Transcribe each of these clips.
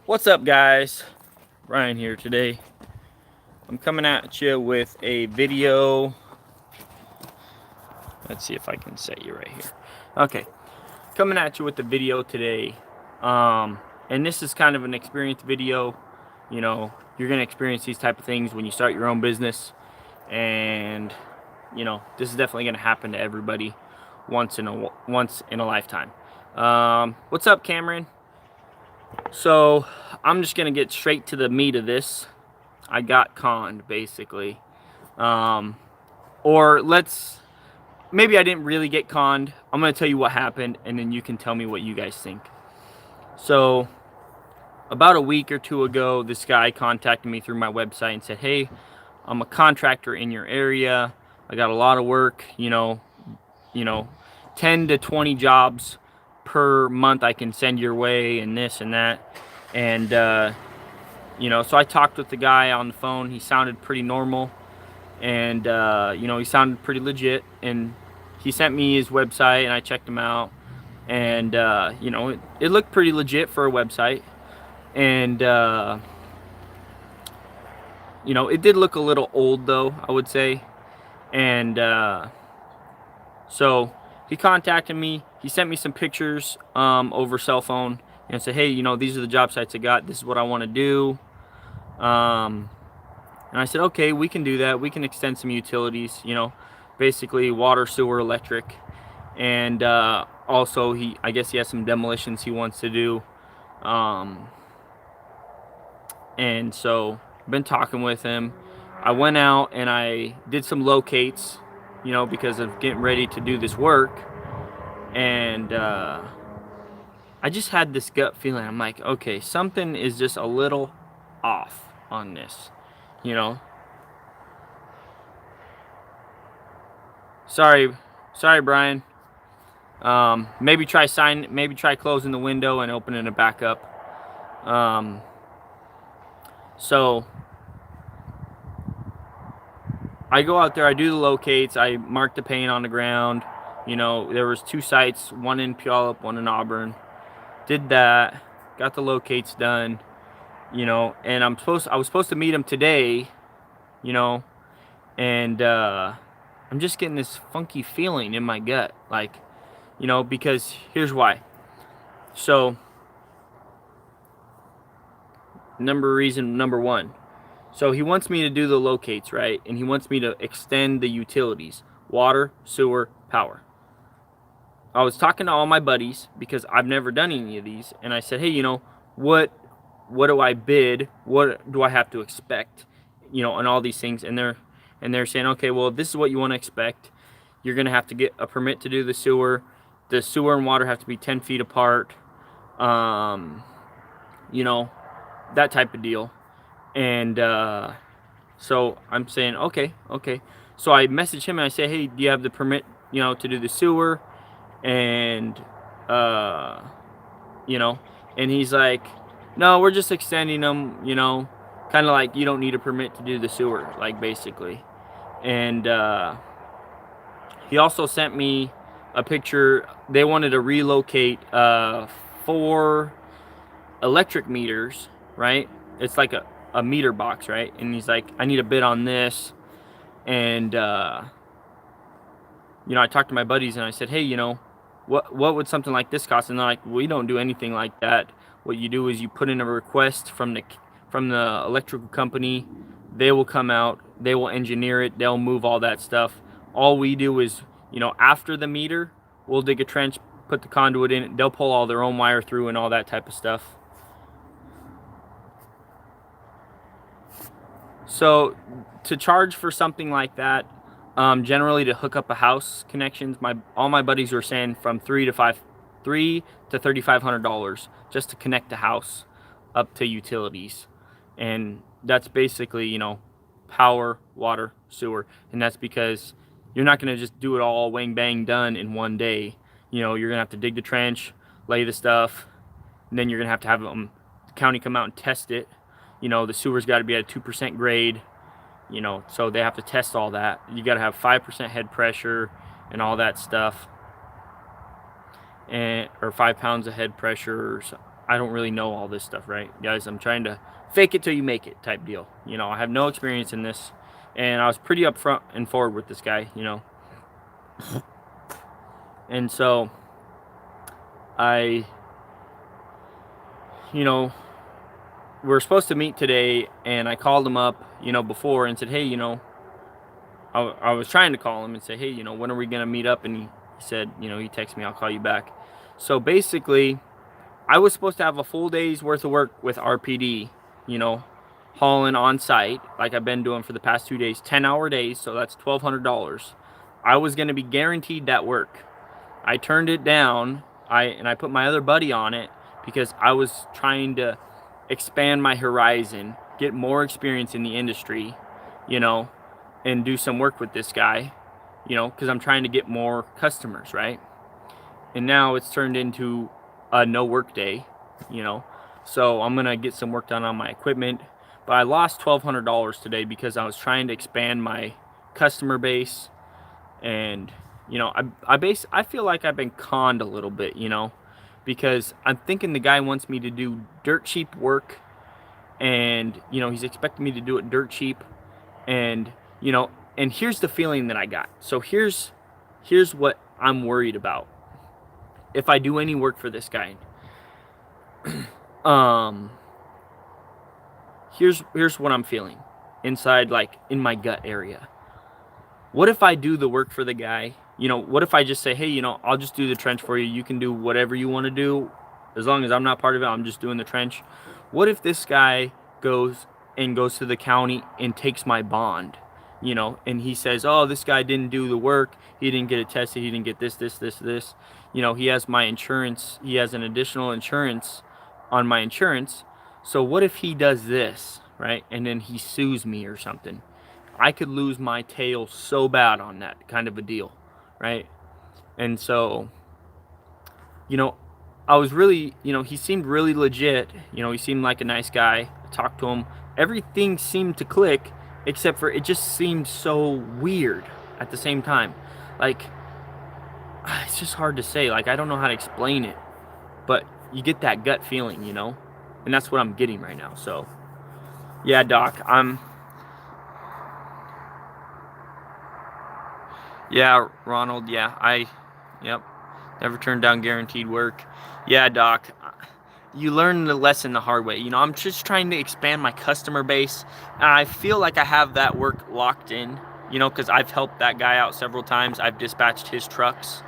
What's up, guys? Ryan here today. I'm coming at you with a video. Let's see if I can set you right here. Okay, coming at you with the video today. And this is kind of an experience video. You know, you're gonna experience these type of things when you start your own business, and you know, this is definitely gonna happen to everybody once in a lifetime. What's up, Cameron? So I'm just gonna get straight to the meat of this. I got conned, basically. Or maybe I didn't really get conned. I'm gonna tell you what happened, and then you can tell me what you guys think. So about a week or two ago, this guy contacted me through my website and said, hey, I'm a contractor in your area. I got a lot of work, you know, 10 to 20 jobs per month I can send your way, and this and that. And so I talked with the guy on the phone. He sounded pretty normal, and he sounded pretty legit. And he sent me his website, and I checked him out, and it looked pretty legit for a website. And it did look a little old, though, I would say. And so he contacted me. He sent me some pictures over cell phone and said, hey, these are the job sites I got. This is what I want to do. And I said, okay, we can do that. We can extend some utilities, basically water, sewer, electric. And also, I guess he has some demolitions he wants to do. And so I've been talking with him. I went out and I did some locates, because of getting ready to do this work. And I just had this gut feeling. I'm like, okay, something is just a little off on this, Sorry, Brian. Maybe try closing the window and opening it back up. So I go out there, I do the locates, I mark the paint on the ground. There was 2 sites, one in Puyallup, one in Auburn. Did that, got the locates done, and I was supposed to meet him today, and I'm just getting this funky feeling in my gut, like, because here's why. So, number one. So he wants me to do the locates, right? And he wants me to extend the utilities, water, sewer, power. I was talking to all my buddies because I've never done any of these, and I said, hey, what do I bid? What do I have to expect? On all these things, and they're saying, okay, well, this is what you want to expect. You're gonna have to get a permit to do the sewer. The sewer and water have to be 10 feet apart. That type of deal. And so I'm saying, okay. So I message him and I say, hey, do you have the permit, to do the sewer? And and he's like, no, we're just extending them, kind of like you don't need a permit to do the sewer, like, basically. And he also sent me a picture. They wanted to relocate 4 electric meters, right? It's like a meter box, right? And he's like, I need a bid on this. And I talked to my buddies and I said, hey, what would something like this cost? And they're like, we don't do anything like that. What you do is you put in a request from the electrical company. They will come out, they will engineer it, they'll move all that stuff. All we do is, after the meter, we'll dig a trench, put the conduit in it, they'll pull all their own wire through and all that type of stuff. So to charge for something like that, generally to hook up a house connections, all my buddies were saying from $300 to $3,500 just to connect the house up to utilities. And that's basically, power, water, sewer. And that's because you're not going to just do it all wang bang done in one day. You're going to have to dig the trench, lay the stuff, and then you're going to have the county come out and test it. The sewer's got to be at a 2% grade, so they have to test all that. You got to have 5% head pressure and all that stuff, or 5 pounds of head pressure. I don't really know all this stuff, right, guys? I'm trying to fake it till you make it type deal. You know, I have no experience in this, and I was pretty upfront and forward with this guy, you know. And so I, you know, we're supposed to meet today, and I called him up, you know, before and said, hey, you know, I was trying to call him and say, hey, you know, when are we going to meet up? And he said, you know, he texted me, I'll call you back. So basically, I was supposed to have a full day's worth of work with RPD, you know, hauling on site like I've been doing for the past 2 days, 10-hour days, so that's $1,200. I was going to be guaranteed that work. I turned it down, I put my other buddy on it because I was trying to expand my horizon, get more experience in the industry, you know, and do some work with this guy, you know, because I'm trying to get more customers, right? And now it's turned into a no work day, you know, so I'm gonna get some work done on my equipment. But I lost $1,200 today because I was trying to expand my customer base, and you know, I feel like I've been conned a little bit, you know, because I'm thinking the guy wants me to do dirt cheap work, and you know, he's expecting me to do it dirt cheap, and you know, and here's the feeling that I got. So here's what I'm worried about if I do any work for this guy. Here's what I'm feeling inside, like in my gut area. What if I do the work for the guy? You know, what if I just say, hey, you know, I'll just do the trench for you. You can do whatever you want to do. As long as I'm not part of it, I'm just doing the trench. What if this guy goes to the county and takes my bond? You know, and he says, oh, this guy didn't do the work. He didn't get it tested. He didn't get this. You know, he has my insurance. He has an additional insurance on my insurance. So what if he does this, right? And then he sues me or something. I could lose my tail so bad on that kind of a deal, right? And so, you know, I was really, you know, he seemed really legit. You know, he seemed like a nice guy. I talked to him. Everything seemed to click, except for it just seemed so weird at the same time. Like, it's just hard to say. Like, I don't know how to explain it, but you get that gut feeling, you know? And that's what I'm getting right now. So, yeah, Doc, yeah, Ronald, yeah, yep, never turned down guaranteed work. Yeah, Doc, you learn the lesson the hard way. You know, I'm just trying to expand my customer base, and I feel like I have that work locked in, you know, because I've helped that guy out several times. I've dispatched his trucks,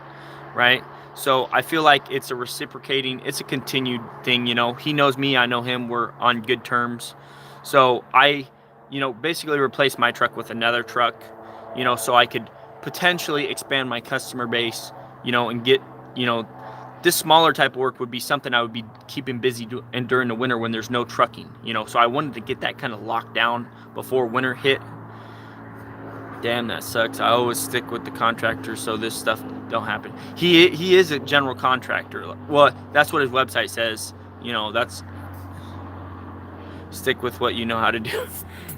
right? So I feel like it's it's a continued thing, you know. He knows me, I know him, we're on good terms. So I, you know, basically replaced my truck with another truck, you know, so I could potentially expand my customer base, you know, and get, you know, this smaller type of work would be something I would be keeping busy and during the winter when there's no trucking, you know. So I wanted to get that kind of locked down before winter hit. Damn, that sucks. I always stick with the contractor so this stuff don't happen. He is a general contractor. Well, that's what his website says. You know, that's stick with what you know how to do.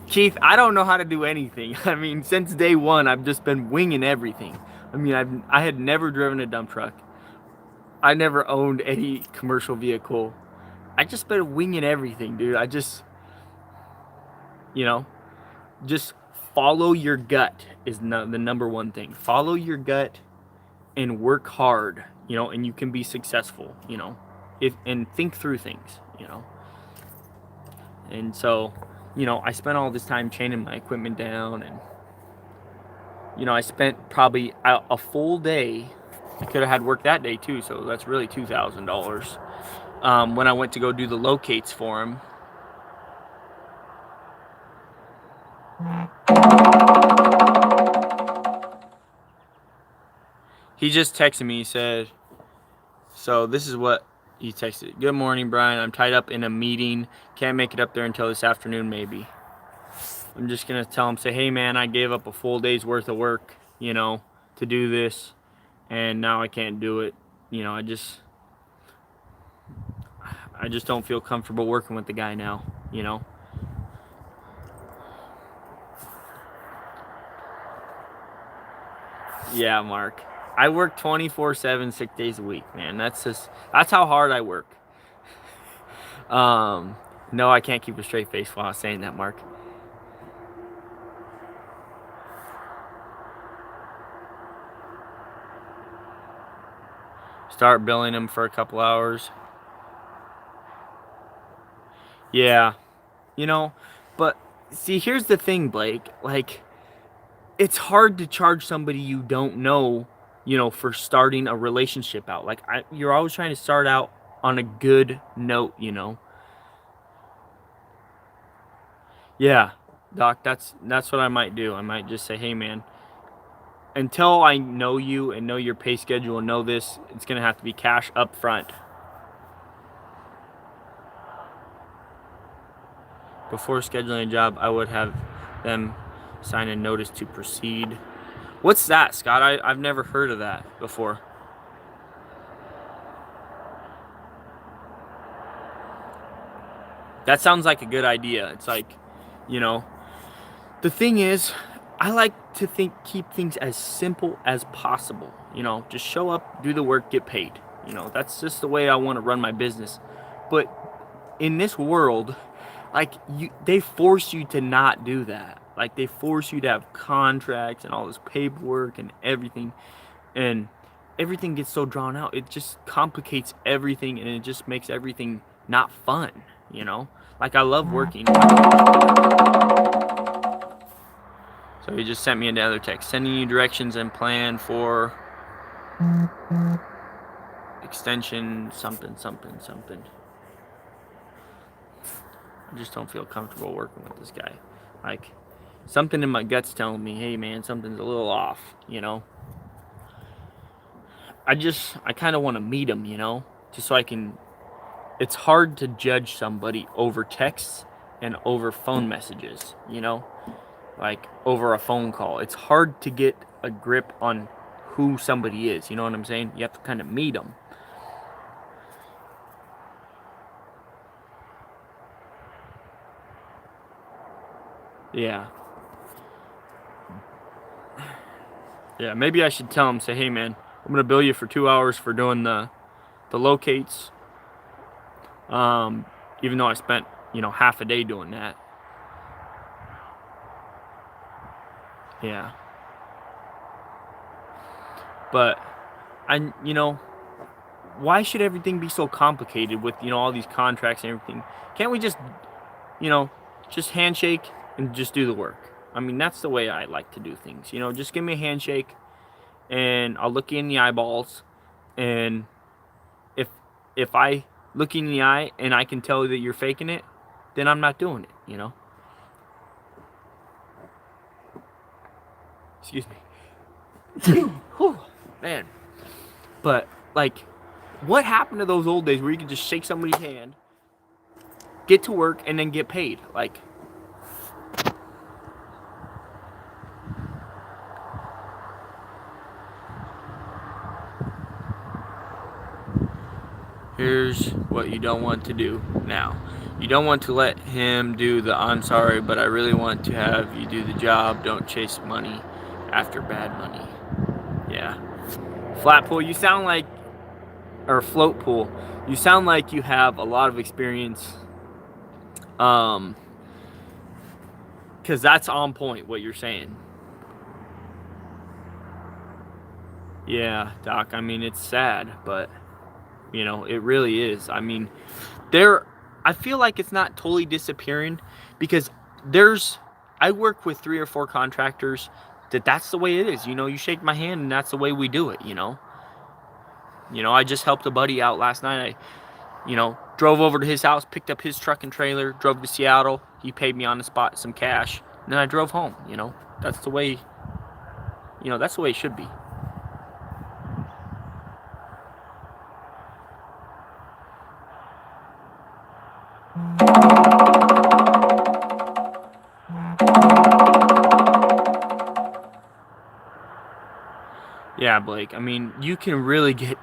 Keith, I don't know how to do anything. I mean, since day one, I've just been winging everything. I mean, I had never driven a dump truck. I never owned any commercial vehicle. I just been winging everything, dude. I just, you know, just follow your gut is the number one thing. Follow your gut and work hard, you know, and you can be successful, you know, and think through things, you know. And so, you know, I spent all this time chaining my equipment down, and you know, I spent probably a full day. I could have had work that day too, so that's really $2,000. When I went to go do the locates for him. He just texted me. He said, so this is what he texted. Good morning, Brian. I'm tied up in a meeting. Can't make it up there until this afternoon, maybe. I'm just going to tell him, say, hey, man, I gave up a full day's worth of work, you know, to do this, and now I can't do it. You know, I just don't feel comfortable working with the guy now, you know. Yeah, Mark. I work 24/7, 6 days a week, man. That's how hard I work. No, I can't keep a straight face while I was saying that, Mark. Start billing him for a couple hours. Yeah, you know, but see, here's the thing, Blake. Like, it's hard to charge somebody you don't know, for starting a relationship out. Like, you're always trying to start out on a good note. Yeah, Doc, that's what I might do. I might just say, hey, man, until I know you and know your pay schedule and know this, it's gonna have to be cash up front. Before scheduling a job, I would have them sign a notice to proceed. What's that, Scott? I've never heard of that before. That sounds like a good idea. It's like, you know, the thing is, I like to keep things as simple as possible. Just show up, do the work, get paid. That's just the way I want to run my business. But in this world, like, they force you to not do that. Like, they force you to have contracts and all this paperwork and everything. And everything gets so drawn out. It just complicates everything, and it just makes everything not fun. Like, I love working. So he just sent me another text. Sending you directions and plan for extension something. I just don't feel comfortable working with this guy. Like, something in my gut's telling me, hey man, something's a little off. I kind of want to meet him, just so I can. It's hard to judge somebody over texts and over phone messages, like over a phone call. It's hard to get a grip on who somebody is, you know what I'm saying? You have to kind of meet them. Yeah. Yeah, maybe I should tell him, say, hey man, I'm going to bill you for 2 hours for doing the locates. Even though I spent, half a day doing that. Yeah. But why should everything be so complicated with, all these contracts and everything? Can't we just handshake and just do the work? I mean, that's the way I like to do things. Just give me a handshake and I'll look you in the eyeballs, and if I look you in the eye and I can tell that you're faking it, then I'm not doing it. Excuse me. Whew, man. But, like, what happened to those old days where you could just shake somebody's hand, get to work, and then get paid? Like, here's what you don't want to do now. You don't want to let him do the I'm sorry, but I really want to have you do the job. Don't chase money after bad money. Yeah. Flat pool, you sound like, or float pool, you sound like you have a lot of experience. Because that's on point, what you're saying. Yeah, Doc, I mean, it's sad, but, it really is. I mean, I feel like it's not totally disappearing, because I work with 3 or 4 contractors that's the way it is. You shake my hand and that's the way we do it. I just helped a buddy out last night. I drove over to his house, picked up his truck and trailer, drove to Seattle. He paid me on the spot some cash, and then I drove home. That's the way, that's the way it should be. Yeah, Blake. I mean, you could really,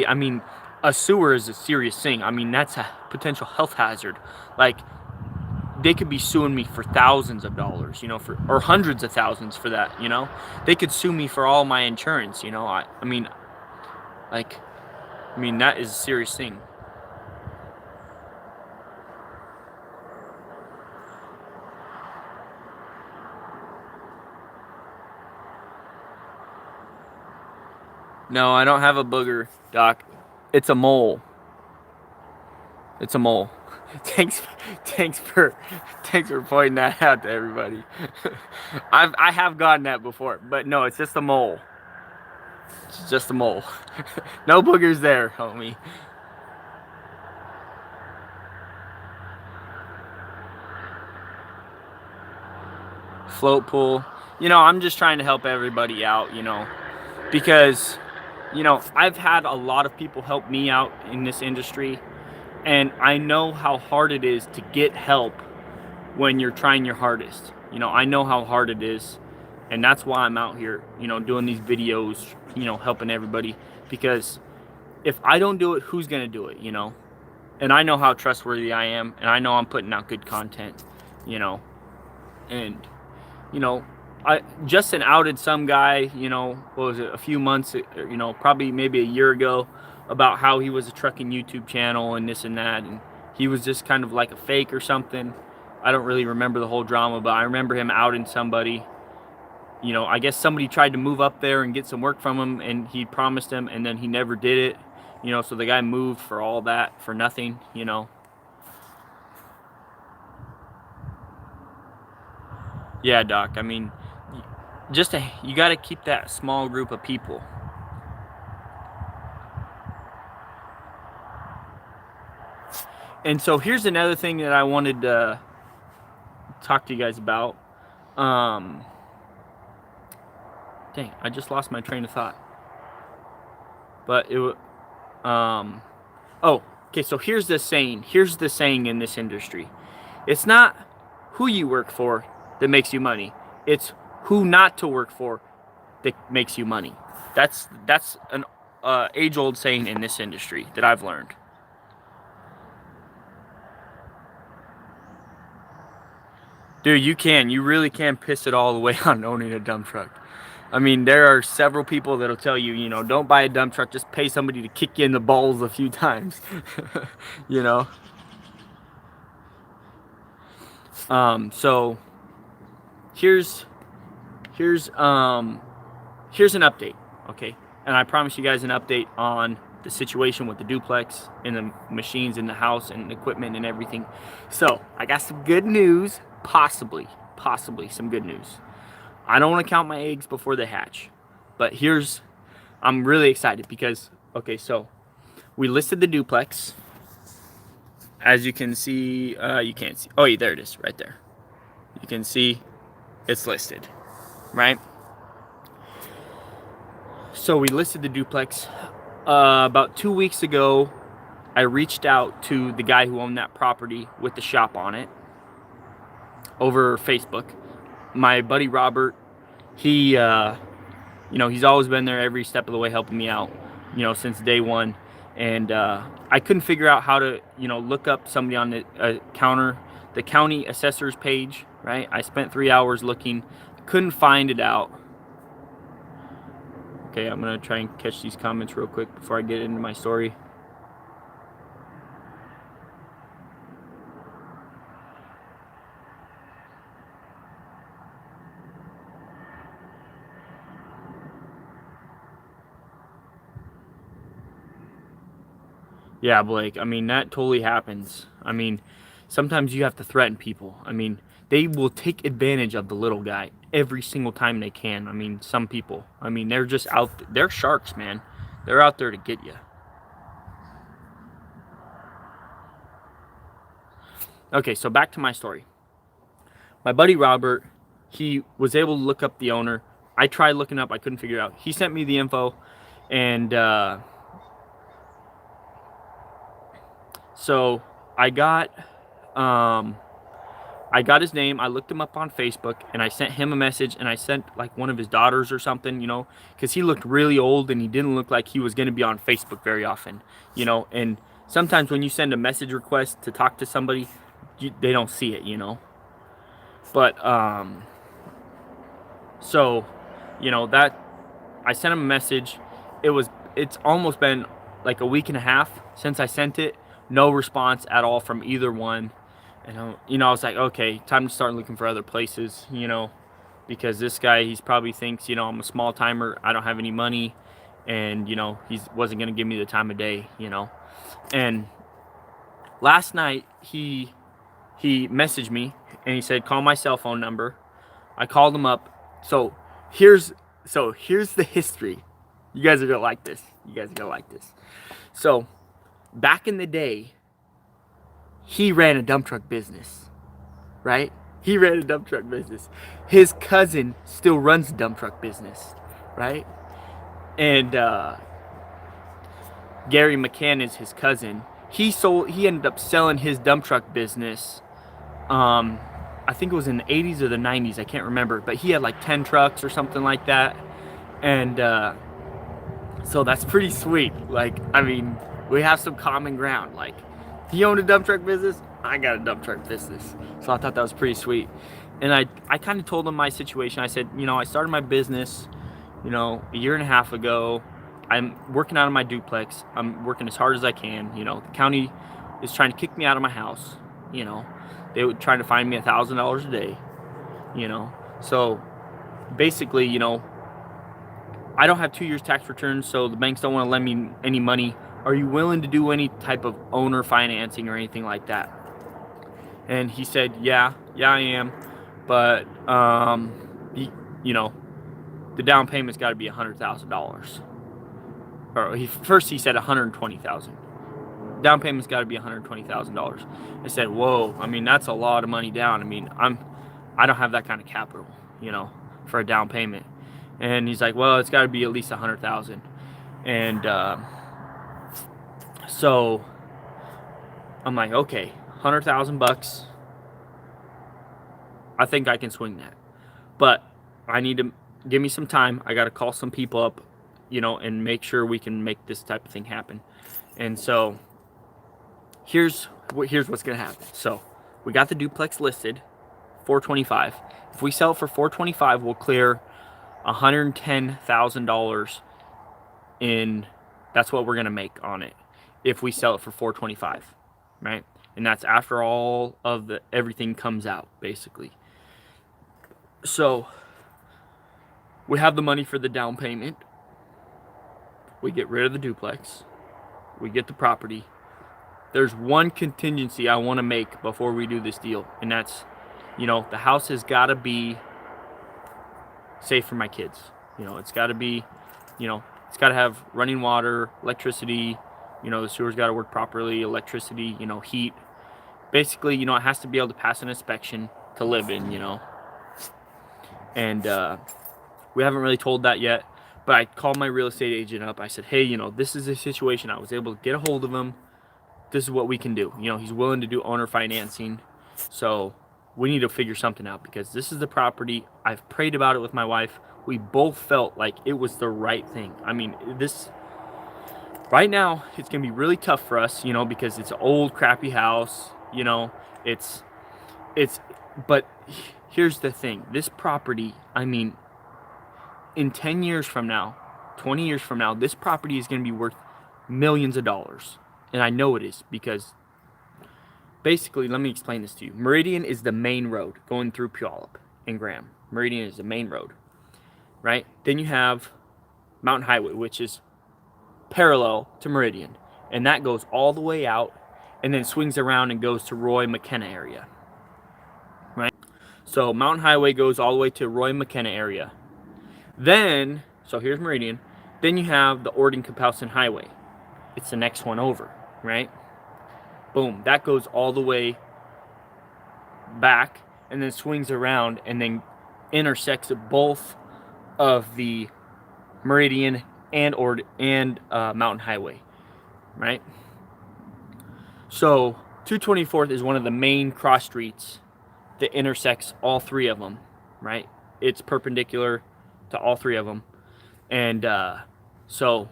I mean, a sewer is a serious thing. I mean, that's a potential health hazard. Like, they could be suing me for thousands of dollars, or hundreds of thousands for that, They could sue me for all my insurance, I mean, that is a serious thing. No, I don't have a booger, Doc. It's a mole. It's a mole. thanks, thanks for pointing that out to everybody. I have gotten that before, but no, it's just a mole. It's just a mole. No boogers there, homie. Float pool. You know, I'm just trying to help everybody out, you know, because, you know, I've had a lot of people help me out in this industry, and I know how hard it is to get help when you're trying your hardest. You know, I know how hard it is, and that's why I'm out here, you know, doing these videos, you know, helping everybody, because if I don't do it, who's gonna do it, you know? And I know how trustworthy I am, and I know I'm putting out good content, you know, and you know, Justin outed some guy, you know, what was it, a few months, you know, probably maybe a year ago, about how he was a trucking YouTube channel and this and that, and he was just kind of like a fake or something. I don't really remember the whole drama, but I remember him outing somebody. You know, I guess somebody tried to move up there and get some work from him, and he promised him, and then he never did it. You know, so the guy moved for all that, for nothing, you know. Yeah, Doc, I mean, you got to keep that small group of people. And so here's another thing that I wanted to talk to you guys about. Dang, I just lost my train of thought. But it was, oh, okay, so here's the saying. Here's the saying in this industry. It's not who you work for that makes you money. It's who not to work for that makes you money. That's an age-old saying in this industry that I've learned. Dude, you really can piss it all away on owning a dump truck. I mean, there are several people that'll tell you, you know, don't buy a dump truck, just pay somebody to kick you in the balls a few times. You know? So here's an update, okay? And I promise you guys an update on the situation with the duplex and the machines in the house and the equipment and everything. So I got some good news, possibly some good news. I don't want to count my eggs before they hatch, but I'm really excited because, okay, so we listed the duplex. As you can see, you can't see. Oh, yeah, there it is, right there. You can see it's listed, right? So we listed the duplex. About 2 weeks ago, I reached out to the guy who owned that property with the shop on it over Facebook. My buddy Robert, he, you know, he's always been there every step of the way helping me out, you know, since day one. And I couldn't figure out how to, you know, look up somebody on the county assessor's page, right? I spent 3 hours looking, couldn't find it out. Okay, I'm gonna try and catch these comments real quick before I get into my story. Yeah, Blake, I mean, that totally happens. I mean, sometimes you have to threaten people. I mean, they will take advantage of the little guy every single time they can. I mean, some people, I mean, they're just they're sharks, man. They're out there to get you. Okay, so back to my story. My buddy Robert, he was able to look up the owner. I tried looking up, I couldn't figure it out. He sent me the info, and so I got his name. I looked him up on Facebook, and I sent him a message, and I sent like one of his daughters or something, you know, because he looked really old and he didn't look like he was going to be on Facebook very often, you know. And sometimes when you send a message request to talk to somebody, they don't see it, you know. But so, you know, that I sent him a message. It's almost been like a week and a half since I sent it. No response at all from either one. And you know, I was like, okay, time to start looking for other places, you know, because this guy, he's probably thinks, you know, I'm a small timer, I don't have any money, and you know, he wasn't gonna give me the time of day, you know. And last night he messaged me and he said, call my cell phone number. I called him up. So here's the history. You guys are gonna like this. So back in the day, he ran a dump truck business, right? He ran a dump truck business. His cousin still runs a dump truck business, right? And Gary McCann is his cousin. He ended up selling his dump truck business. I think it was in the 80s or the 90s. I can't remember, but he had like 10 trucks or something like that. And so that's pretty sweet. Like, I mean, we have some common ground. Like, he owned a dump truck business, I got a dump truck business. So I thought that was pretty sweet. And I kind of told him my situation. I said, you know, I started my business, you know, a year and a half ago. I'm working out of my duplex. I'm working as hard as I can. You know, the county is trying to kick me out of my house. You know, they were trying to find me $1,000 a day. You know, so basically, you know, I don't have 2 years tax returns, so the banks don't want to lend me any money. Are you willing to do any type of owner financing or anything like that? And he said, yeah, I am. But, you know, the down payment's got to be $100,000. Or first he said $120,000. Down payment's got to be $120,000. I said, whoa, I mean, that's a lot of money down. I mean, I don't have that kind of capital, you know, for a down payment. And he's like, well, it's got to be at least $100,000. And so I'm like, okay, $100,000. I think I can swing that, but I need to give me some time. I got to call some people up, you know, and make sure we can make this type of thing happen. And so here's what's gonna happen. So we got the duplex listed, $425,000. If we sell it for $425,000, we'll clear $110,000 in. That's what we're gonna make on it if we sell it for $425,000, right? And that's after all of everything comes out, basically. So we have the money for the down payment. We get rid of the duplex. We get the property. There's one contingency I want to make before we do this deal, and that's, you know, the house has got to be safe for my kids. You know, it's got to be, you know, it's got to have running water, electricity, you know, the sewer's got to work properly, electricity, you know, heat. Basically, you know, it has to be able to pass an inspection to live in, you know. And we haven't really told that yet, but I called my real estate agent up. I said, hey, you know, this is the situation. I was able to get a hold of him. This is what we can do. You know, he's willing to do owner financing. So we need to figure something out, because this is the property. I've prayed about it with my wife. We both felt like it was the right thing. I mean, this right now, it's going to be really tough for us, you know, because it's an old, crappy house. You know, but here's the thing. This property, I mean, in 10 years from now, 20 years from now, this property is going to be worth millions of dollars. And I know it is, because basically, let me explain this to you. Meridian is the main road going through Puyallup and Graham. Meridian is the main road, right? Then you have Mountain Highway, which is parallel to Meridian. And that goes all the way out and then swings around and goes to Roy McKenna area, right? So Mountain Highway goes all the way to Roy McKenna area. Then, so here's Meridian. Then you have the Ording-Kapowson Highway. It's the next one over, right? Boom. That goes all the way back and then swings around and then intersects both of the Meridian and Mountain Highway, right? So 224th is one of the main cross streets that intersects all three of them, right? It's perpendicular to all three of them. And so,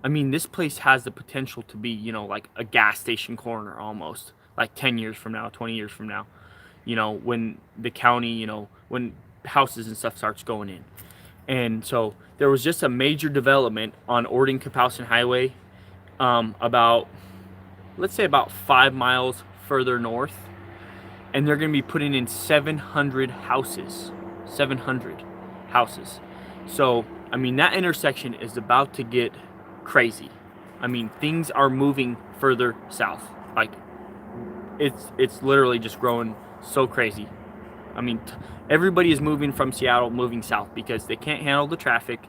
I mean, this place has the potential to be, you know, like a gas station corner almost, like 10 years from now, 20 years from now, you know, when the county, you know, when houses and stuff starts going in. And so there was just a major development on Ording-Kapowson Highway, about, let's say about 5 miles further north. And they're going to be putting in 700 houses. 700 houses. So I mean, that intersection is about to get crazy. I mean, things are moving further south. Like, it's literally just growing so crazy. I mean, everybody is moving from Seattle, moving south because they can't handle the traffic.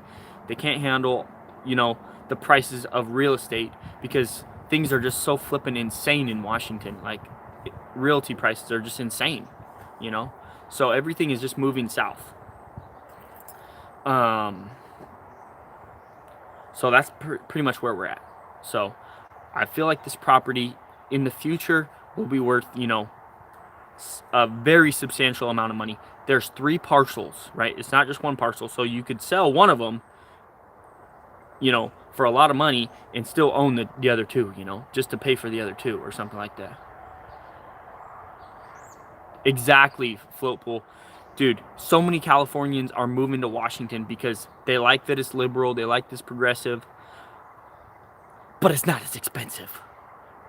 They can't handle, you know, the prices of real estate because things are just so flippin' insane in Washington. Like, realty prices are just insane, you know? So everything is just moving south. So that's pretty much where we're at. So I feel like this property in the future will be worth, you know, a very substantial amount of money. There's 3 parcels, right? It's not just one parcel. So you could sell one of them, you know, for a lot of money and still own the other 2, you know, just to pay for the other 2 or something like that. Exactly, float pool. Dude, so many Californians are moving to Washington because they like that it's liberal, they like this progressive, but it's not as expensive.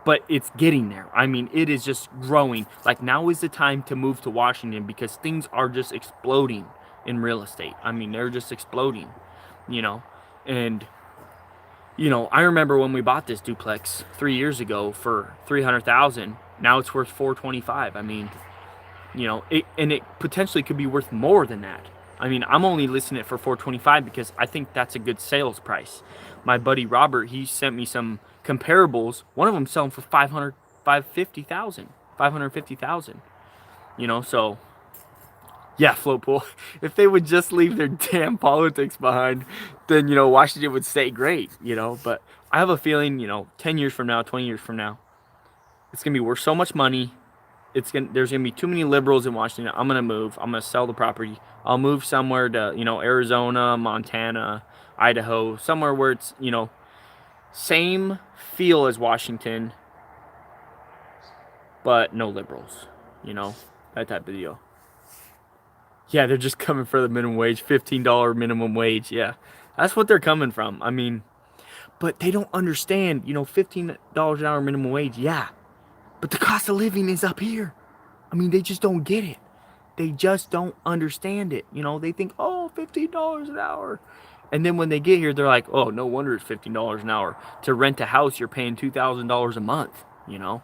But it's getting there. I mean, it is just growing. Like, now is the time to move to Washington because things are just exploding in real estate. I mean, they're just exploding, you know. And, you know, I remember when we bought this duplex 3 years ago for $300,000. Now it's worth $425,000. I mean, you know, it potentially could be worth more than that. I mean, I'm only listing it for $425,000 because I think that's a good sales price. My buddy Robert, he sent me some comparables. One of them selling for $550,000. You know, so yeah, float pool. If they would just leave their damn politics behind, then, you know, Washington would stay great, you know. But I have a feeling, you know, 10 years from now, 20 years from now, it's gonna be worth so much money. There's gonna be too many liberals in Washington. I'm gonna move. I'm gonna sell the property. I'll move somewhere to, you know, Arizona, Montana, Idaho, somewhere where it's, you know, same feel as Washington, but no liberals, you know, that type of deal. Yeah, they're just coming for the minimum wage, $15 minimum wage. Yeah, that's what they're coming from. I mean, but they don't understand, you know, $15 an hour minimum wage. Yeah, but the cost of living is up here. I mean, they just don't get it. They just don't understand it. You know, they think, oh, $15 an hour. And then when they get here, they're like, oh, no wonder it's $15 an hour. To rent a house, you're paying $2,000 a month, you know.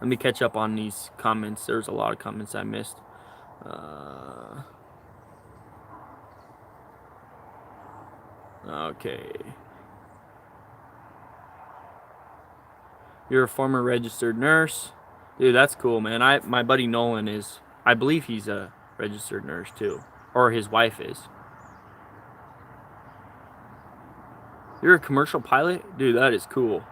Let me catch up on these comments. There's a lot of comments I missed. Okay. You're a former registered nurse. Dude, that's cool, man. My buddy Nolan is, I believe he's a registered nurse too. Or his wife is. You're a commercial pilot? Dude, that is cool.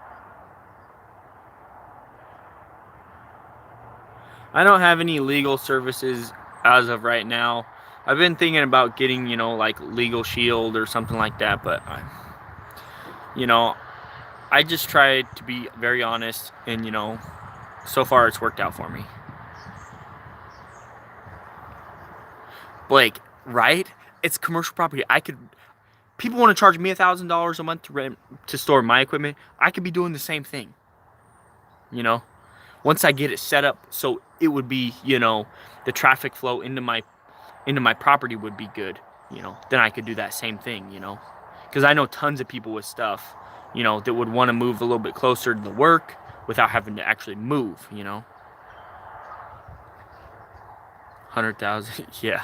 I don't have any legal services as of right now. I've been thinking about getting, you know, like Legal Shield or something like that, but you know, I just try to be very honest, and, you know, so far it's worked out for me. Blake, right? It's commercial property. People want to charge me $1,000 a month to store my equipment. I could be doing the same thing, you know. Once I get it set up so it would be, you know, the traffic flow into my property would be good, you know, then I could do that same thing, you know. Because I know tons of people with stuff, you know, that would want to move a little bit closer to the work without having to actually move, you know. 100,000, yeah.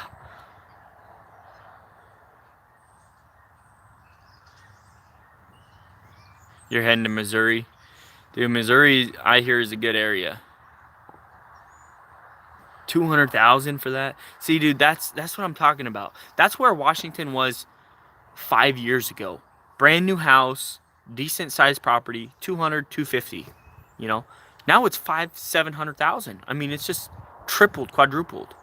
You're heading to Missouri. Dude, Missouri, I hear, is a good area. 200,000 for that. See, dude, that's what I'm talking about. That's where Washington was 5 years ago. Brand new house, decent sized property, 200, 250. You know, now it's 700,000. I mean, it's just tripled, quadrupled.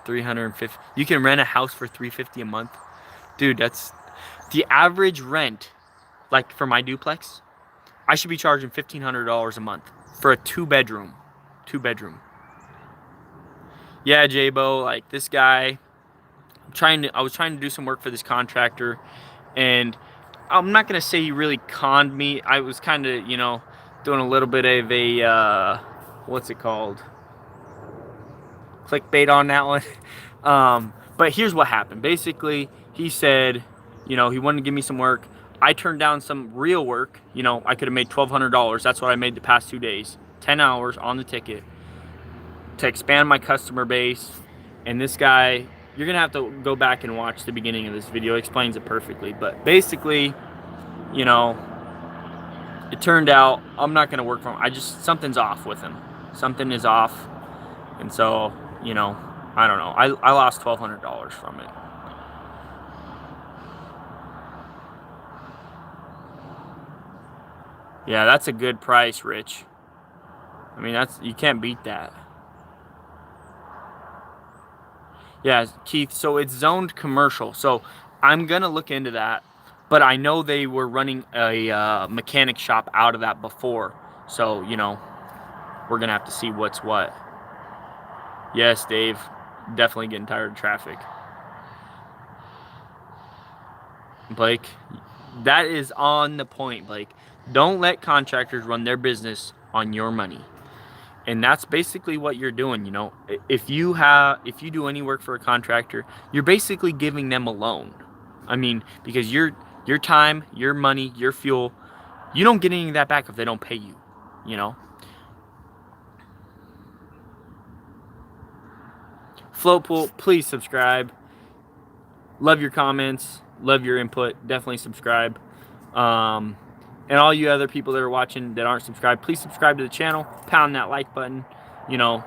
350. You can rent a house for 350 a month, dude. That's the average rent. Like for my duplex, I should be charging $1,500 a month for a two-bedroom. Two-bedroom. Yeah, J-Bo, like this guy, I was trying to do some work for this contractor, and I'm not gonna say he really conned me. I was kind of, you know, doing a little bit of a, what's it called? clickbait on that one. But here's what happened. Basically, he said, you know, he wanted to give me some work. I turned down some real work. You know, I could have made $1,200. That's what I made the past 2 days. 10 hours on the ticket to expand my customer base. And this guy, you're gonna have to go back and watch the beginning of this video. It explains it perfectly. But basically, you know, it turned out I'm not gonna work for him. Something's off with him. Something is off. And so, you know, I don't know. I lost $1,200 from it. Yeah, that's a good price, Rich. I mean, you can't beat that. Yeah, Keith, so it's zoned commercial. So I'm going to look into that. But I know they were running a mechanic shop out of that before. So, you know, we're going to have to see what's what. Yes, Dave. Definitely getting tired of traffic. Blake, that is on the point, Blake. Don't let contractors run their business on your money. And that's basically what you're doing, you know. If you do any work for a contractor, you're basically giving them a loan. I mean, because your time, your money, your fuel, you don't get any of that back if they don't pay you, you know. Float Pool, please subscribe. Love your comments, love your input. Definitely subscribe. And all you other people that are watching that aren't subscribed, please subscribe to the channel. Pound that like button. You know,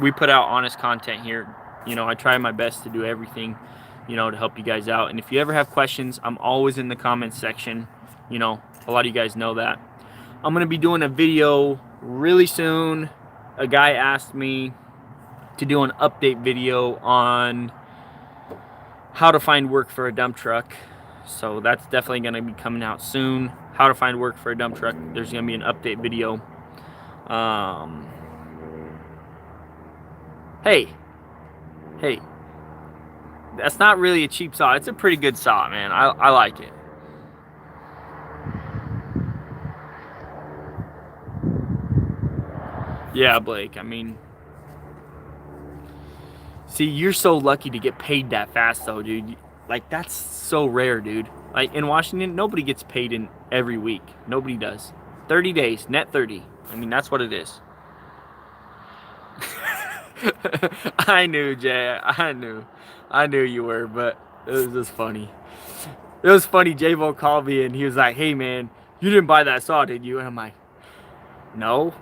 we put out honest content here. You know, I try my best to do everything, you know, to help you guys out. And if you ever have questions, I'm always in the comments section. You know, a lot of you guys know that. I'm going to be doing a video really soon. A guy asked me to do an update video on how to find work for a dump truck. So that's definitely going to be coming out soon. How to find work for a dump truck. There's going to be an update video. Hey, that's not really a cheap saw. It's a pretty good saw, man. I like it. Yeah, Blake, I mean, see, you're so lucky to get paid that fast, though, dude. Like, that's so rare, dude. Like, in Washington, nobody gets paid in every week. Nobody does. 30 days, net 30. I mean, that's what it is. I knew, Jay. I knew you were, but it was just funny. It was funny. J-Bo called me, and he was like, hey, man, you didn't buy that saw, did you? And I'm like, no.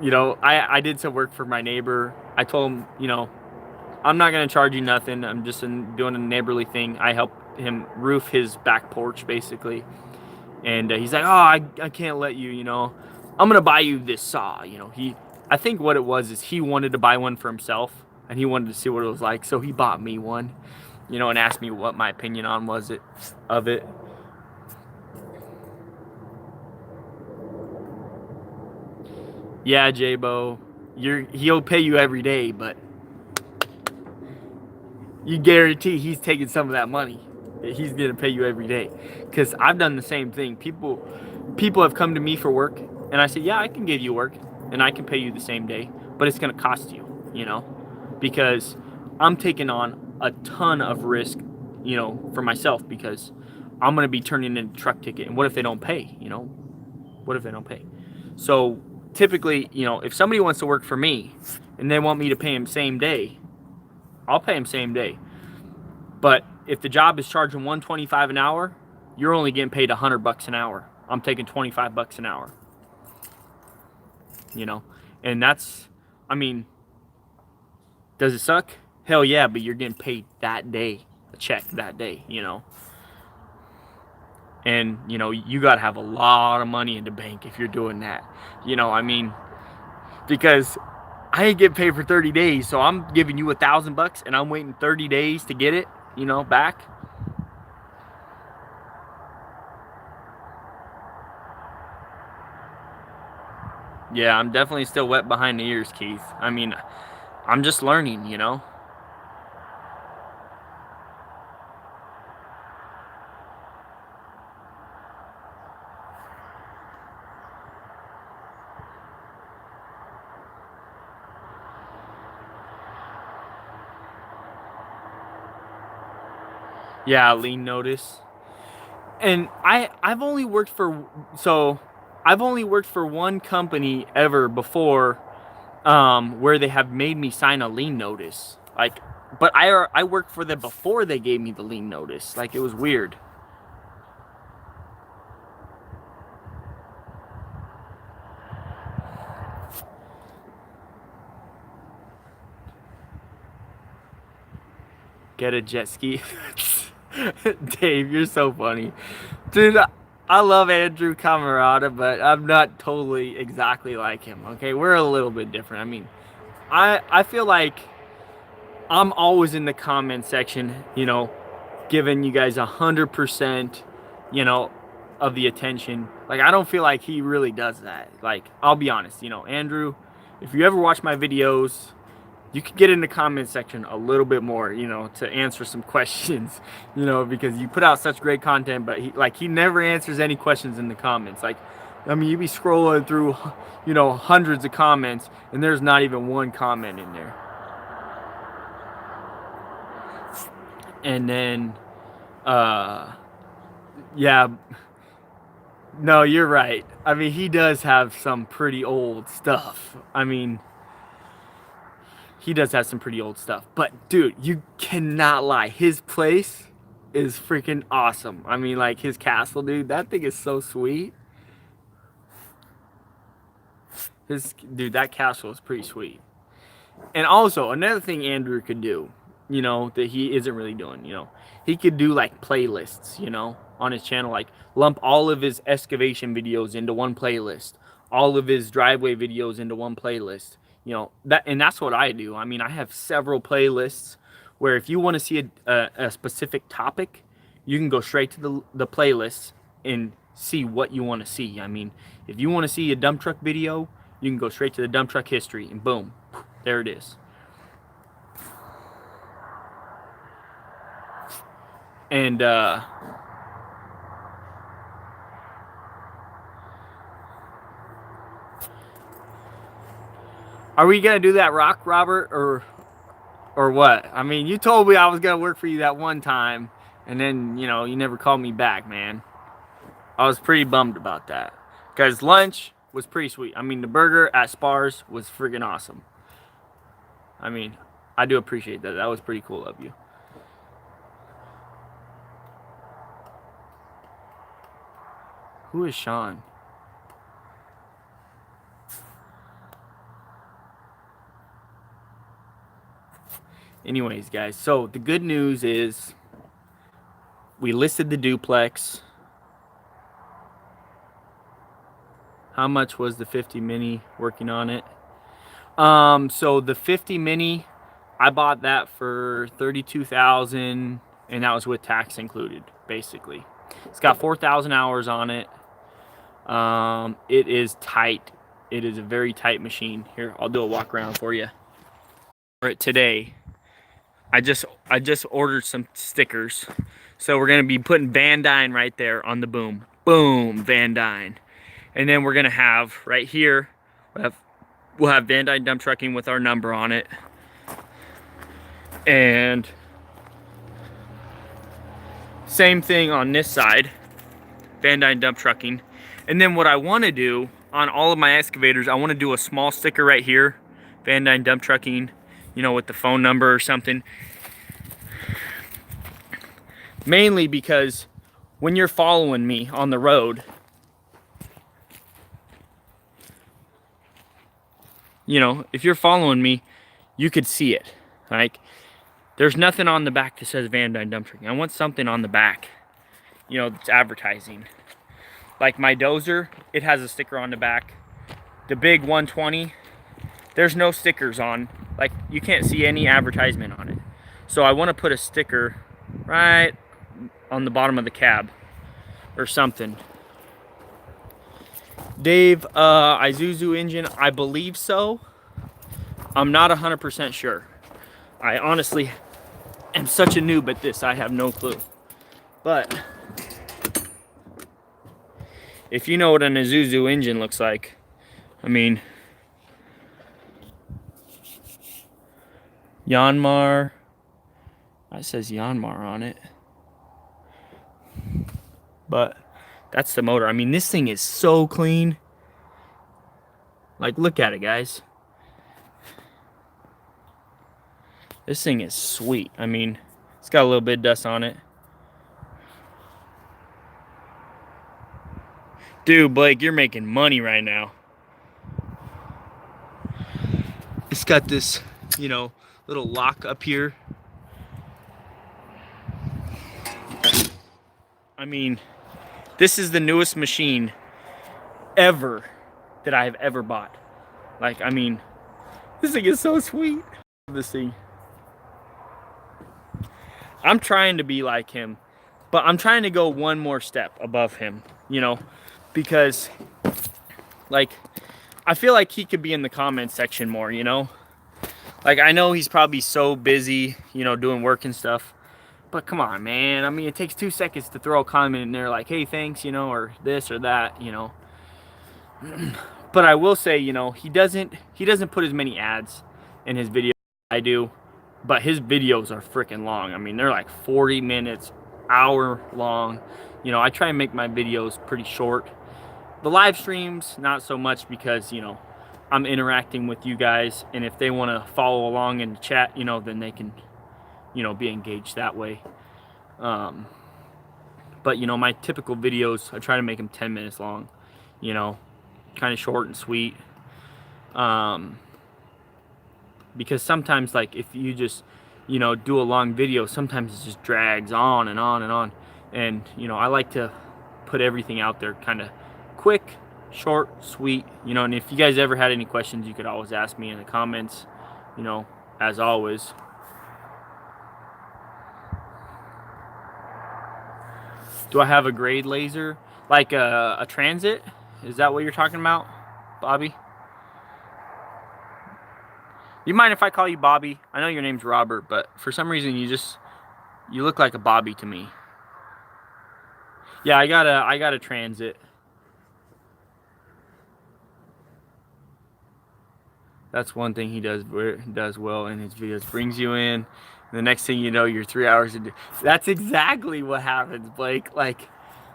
You know, I did some work for my neighbor. I told him, you know, I'm not going to charge you nothing. I'm just doing a neighborly thing. I helped him roof his back porch, basically. And he's like, oh, I can't let you, you know. I'm going to buy you this saw. You know, I think what it was is he wanted to buy one for himself. And he wanted to see what it was like. So he bought me one, you know, and asked me what my opinion on of it. Yeah, J-Bo, he'll pay you every day, but you guarantee he's taking some of that money. He's gonna pay you every day. Because I've done the same thing. People have come to me for work, and I say, yeah, I can give you work, and I can pay you the same day, but it's gonna cost you, you know, because I'm taking on a ton of risk, you know, for myself, because I'm gonna be turning in a truck ticket, and what if they don't pay, you know? What if they don't pay? So typically, you know, if somebody wants to work for me and they want me to pay them same day, I'll pay them same day. But if the job is charging $125 an hour, you're only getting paid $100 an hour. I'm taking $25 an hour. You know, and that's, I mean, does it suck? Hell yeah, but you're getting paid that day, a check that day, you know. And, you know, you got to have a lot of money in the bank if you're doing that. You know, I mean, because I ain't getting paid for 30 days, so I'm giving you $1,000 and I'm waiting 30 days to get it, you know, back. Yeah, I'm definitely still wet behind the ears, Keith. I mean, I'm just learning, you know. Yeah, lean notice. And I've only worked for I've only worked for one company ever before, where they have made me sign a lien notice. Like, but I worked for them before they gave me the lien notice. Like, it was weird. Get a jet ski. Dave, you're so funny. Dude, I love Andrew Camarada, but I'm not totally exactly like him. Okay, we're a little bit different. I mean, I feel like I'm always in the comment section, giving you guys 100%, you know, of the attention. Like, I don't feel like he really does that. Like, I'll be honest, Andrew, if you ever watch my videos, you could get in the comment section a little bit more, to answer some questions, because you put out such great content, but he never answers any questions in the comments. Like, I mean, you be scrolling through, hundreds of comments, and there's not even one comment in there. And then, yeah, no, you're right. I mean, he does have some pretty old stuff. I mean, he does have some pretty old stuff. But dude, you cannot lie. His place is freaking awesome. I mean, like, his castle, dude, that thing is so sweet. That castle is pretty sweet. And also, another thing Andrew could do, that he isn't really doing, he could do like playlists, on his channel, like lump all of his excavation videos into one playlist, all of his driveway videos into one playlist, and that's what I do. I mean, I have several playlists where if you want to see a specific topic, you can go straight to the playlist and see what you want to see. I mean, if you want to see a dump truck video, you can go straight to the dump truck history and boom, there it is. And are we gonna do that rock, Robert, or what? I mean, you told me I was gonna work for you that one time, and then you never called me back, man. I was pretty bummed about that, because lunch was pretty sweet. I mean, the burger at Spars was friggin' awesome. I mean, I do appreciate that. That was pretty cool of you. Who is Sean? Anyways, guys, so the good news is we listed the duplex. How much was the 50 Mini working on it? So the 50 Mini, I bought that for $32,000, and that was with tax included, basically. It's got 4,000 hours on it. It is tight. It is a very tight machine. Here, I'll do a walk around for you. For it today, I just ordered some stickers, so we're gonna be putting VANDUYN right there on the boom. Boom, VANDUYN. And then we're gonna have right here, we'll have VANDUYN dump trucking with our number on it. And same thing on this side, VANDUYN dump trucking. And then what I want to do on all of my excavators, I want to do a small sticker right here, VANDUYN dump trucking, with the phone number or something. Mainly because when you're following me on the road, if you're following me, you could see it. Like, there's nothing on the back that says VANDUYN dump trucking. I want something on the back, that's advertising. Like my dozer, it has a sticker on the back. The big 120, there's no stickers on. Like, you can't see any advertisement on it. So I want to put a sticker right on the bottom of the cab or something. Dave, Isuzu engine, I believe so. I'm not 100% sure. I honestly am such a noob at this, I have no clue. But if you know what an Isuzu engine looks like, I mean, Yanmar, it says Yanmar on it. But that's the motor. I mean, this thing is so clean. Like, look at it, guys. This thing is sweet. I mean, it's got a little bit of dust on it. Dude, Blake, you're making money right now. It's got this, you know, little lock up here. I mean, this is the newest machine ever that I have ever bought. Like, I mean, this thing is so sweet. This thing. I'm trying to be like him, but I'm trying to go one more step above him, you know, because, like, I feel like he could be in the comment section more, you know. Like, I know he's probably so busy, you know, doing work and stuff, but come on, man. I mean, it takes 2 seconds to throw a comment in there like, hey, thanks, you know, or this or that, you know. But I will say, you know, he doesn't put as many ads in his videos as I do, but his videos are freaking long. I mean, they're like 40 minutes, hour long. You know, I try and make my videos pretty short. The live streams, not so much, because, you know, I'm interacting with you guys, and if they want to follow along in the chat, you know, then they can, you know, be engaged that way. But, you know, my typical videos, I try to make them 10 minutes long, you know, kind of short and sweet. Because sometimes, like, if you just, you know, do a long video, sometimes it just drags on and on and on. And, you know, I like to put everything out there kind of quick, short, sweet, you know. And if you guys ever had any questions, you could always ask me in the comments, you know, as always. Do I have a grade laser? Like a transit? Is that what you're talking about, Bobby? You mind if I call you Bobby? I know your name's Robert, but for some reason you look like a Bobby to me. Yeah, I got a transit. That's one thing he does well in his videos. Brings you in. The next thing you know, you're 3 hours into. That's exactly what happens, Blake. Like,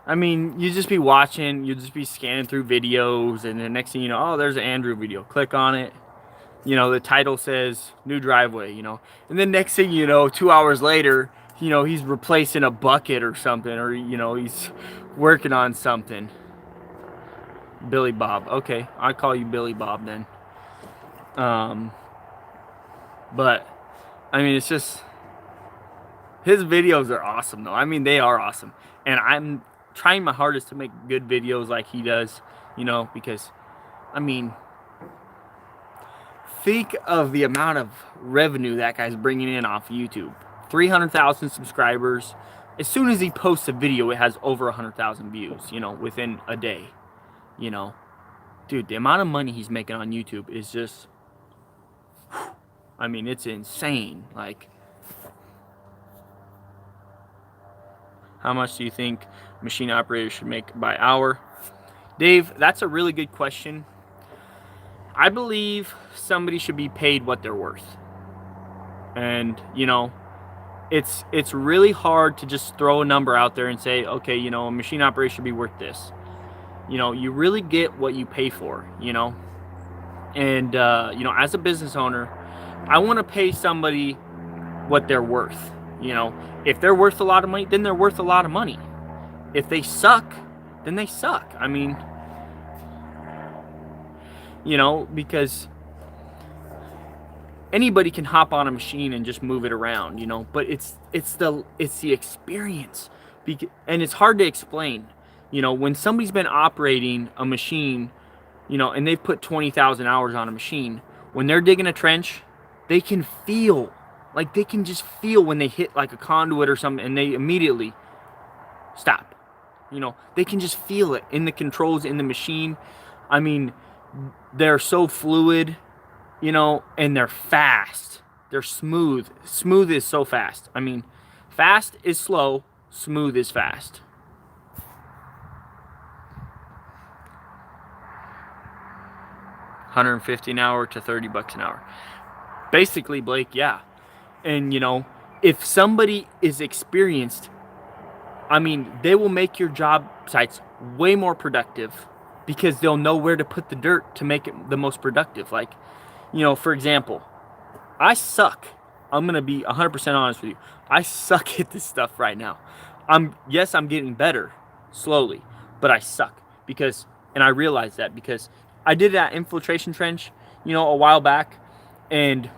I mean, you just be watching, you just be scanning through videos, and the next thing you know, oh, there's an Andrew video. Click on it. You know, the title says new driveway, you know. And then next thing you know, 2 hours later, you know, he's replacing a bucket or something, or, you know, he's working on something. Billy Bob. Okay, I call you Billy Bob then. But I mean, it's just, his videos are awesome though. I mean, they are awesome, and I'm trying my hardest to make good videos like he does, you know, because, I mean, think of the amount of revenue that guy's bringing in off YouTube. 300,000 subscribers. As soon as he posts a video, it has over 100,000 views, you know, within a day. You know, dude, the amount of money he's making on YouTube is just, I mean, it's insane. Like, how much do you think machine operators should make by hour? Dave, that's a really good question. I believe somebody should be paid what they're worth. And, you know, it's really hard to just throw a number out there and say, okay, you know, a machine operator should be worth this. You know, you really get what you pay for, you know. And, you know, as a business owner, I want to pay somebody what they're worth. You know, if they're worth a lot of money, then they're worth a lot of money. If they suck, then they suck. I mean, you know, because anybody can hop on a machine and just move it around, you know, but it's the experience, and it's hard to explain. You know, when somebody's been operating a machine, you know, and they've put 20,000 hours on a machine, when they're digging a trench, they can feel, like, they can just feel when they hit like a conduit or something, and they immediately stop. You know, they can just feel it in the controls in the machine. I mean, they're so fluid, you know, and they're fast. They're smooth. Smooth is so fast. I mean, fast is slow, smooth is fast. $150 an hour to $30 an hour. Basically, Blake, yeah. And, you know, if somebody is experienced, I mean, they will make your job sites way more productive because they'll know where to put the dirt to make it the most productive. Like, for example, I suck. I'm going to be 100% honest with you. I suck at this stuff right now. Yes, I'm getting better slowly, but I suck and I realize that because I did that infiltration trench, a while back, and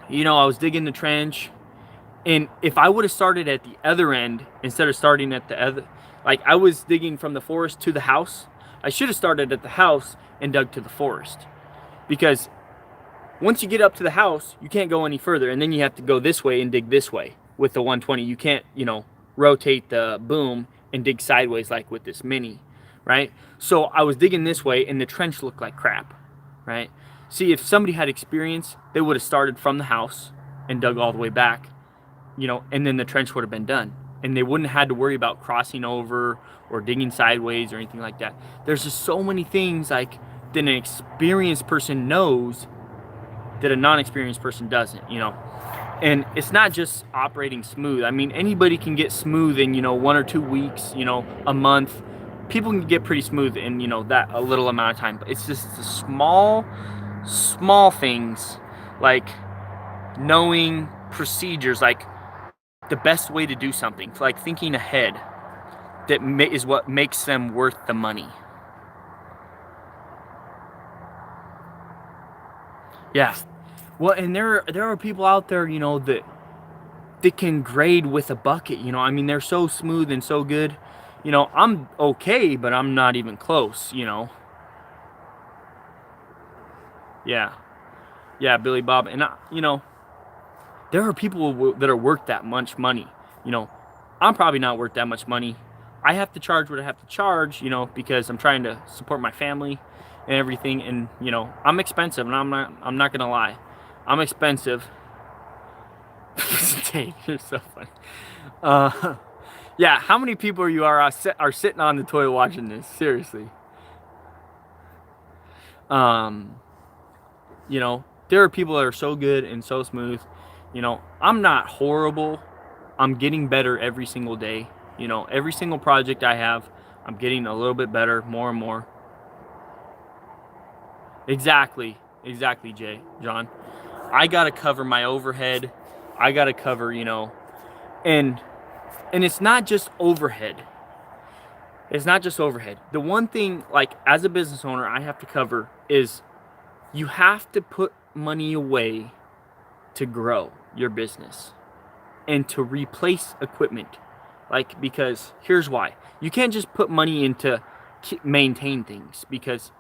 I was digging the trench, and if I would have started at the other end instead of starting at the other, like I was digging from the forest to the house, I should have started at the house and dug to the forest, because once you get up to the house, you can't go any further, and then you have to go this way and dig this way with the 120. You can't, rotate the boom and dig sideways like with this mini, right? So I was digging this way, and the trench looked like crap, right? See, if somebody had experience, they would have started from the house and dug all the way back, and then the trench would have been done, and they wouldn't have had to worry about crossing over or digging sideways or anything like that. There's just so many things like that an experienced person knows that a non-experienced person doesn't, and it's not just operating smooth. I mean, anybody can get smooth in 1 or 2 weeks, a month. People can get pretty smooth in that a little amount of time, but it's just the small things, like knowing procedures, like the best way to do something, like thinking ahead, that is what makes them worth the money. Yeah. Well, and there are people out there, that can grade with a bucket. I mean, they're so smooth and so good. I'm okay, but I'm not even close. Yeah, yeah, Billy Bob, and there are people that are worth that much money. I'm probably not worth that much money. I have to charge what I have to charge, because I'm trying to support my family and everything, and I'm expensive, and I'm not gonna lie. I'm expensive. Dave, you're so funny. Yeah, how many people are sitting on the toilet watching this? Seriously. There are people that are so good and so smooth. I'm not horrible. I'm getting better every single day. Every single project I have, I'm getting a little bit better, more and more. Exactly, John. I gotta cover my overhead. I gotta cover, and it's not just overhead. It's not just overhead. The one thing, like as a business owner, I have to cover is you have to put money away to grow your business and to replace equipment. Like, because here's why. You can't just put money into maintain things, because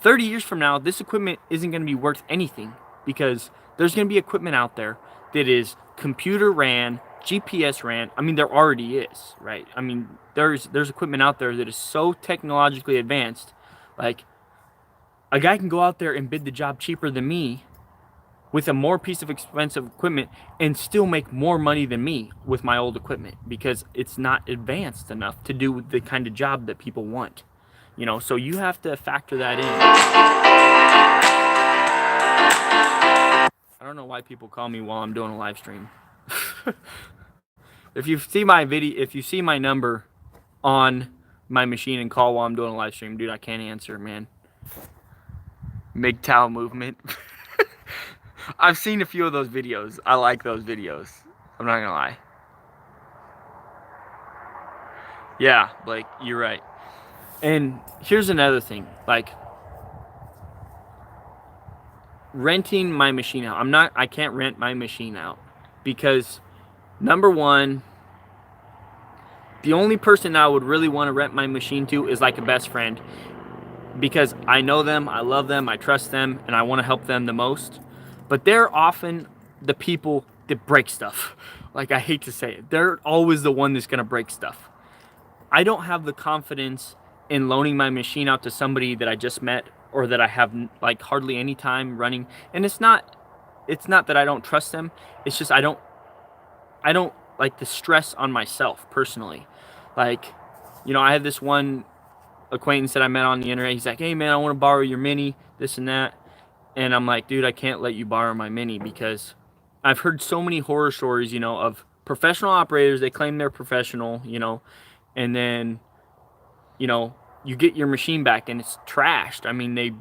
30 years from now, this equipment isn't going to be worth anything, because there's going to be equipment out there that is computer ran, GPS ran. I mean, there already is, right? I mean, there's equipment out there that is so technologically advanced. Like, a guy can go out there and bid the job cheaper than me with a more piece of expensive equipment and still make more money than me with my old equipment, because it's not advanced enough to do the kind of job that people want. So you have to factor that in. I don't know why people call me while I'm doing a live stream. If you see my number on my machine and call while I'm doing a live stream, dude, I can't answer, man. MGTOW movement. I've seen a few of those videos. I like those videos. I'm not gonna lie. Yeah, Blake, you're right. And here's another thing, like renting my machine out. I can't rent my machine out, because number one, the only person I would really want to rent my machine to is like a best friend, because I know them, I love them, I trust them, and I want to help them the most. But they're often the people that break stuff. Like, I hate to say it, they're always the one that's gonna break stuff. I don't have the confidence in loaning my machine out to somebody that I just met, or that I have like hardly any time running. And it's not that I don't trust them. It's just I don't like the stress on myself personally. Like, I had this one acquaintance that I met on the internet. He's like, hey man, I want to borrow your mini, this and that. And I'm like, dude, I can't let you borrow my mini, because I've heard so many horror stories, of professional operators. They claim they're professional, you know, and then, you know, you get your machine back and it's trashed. I mean, they,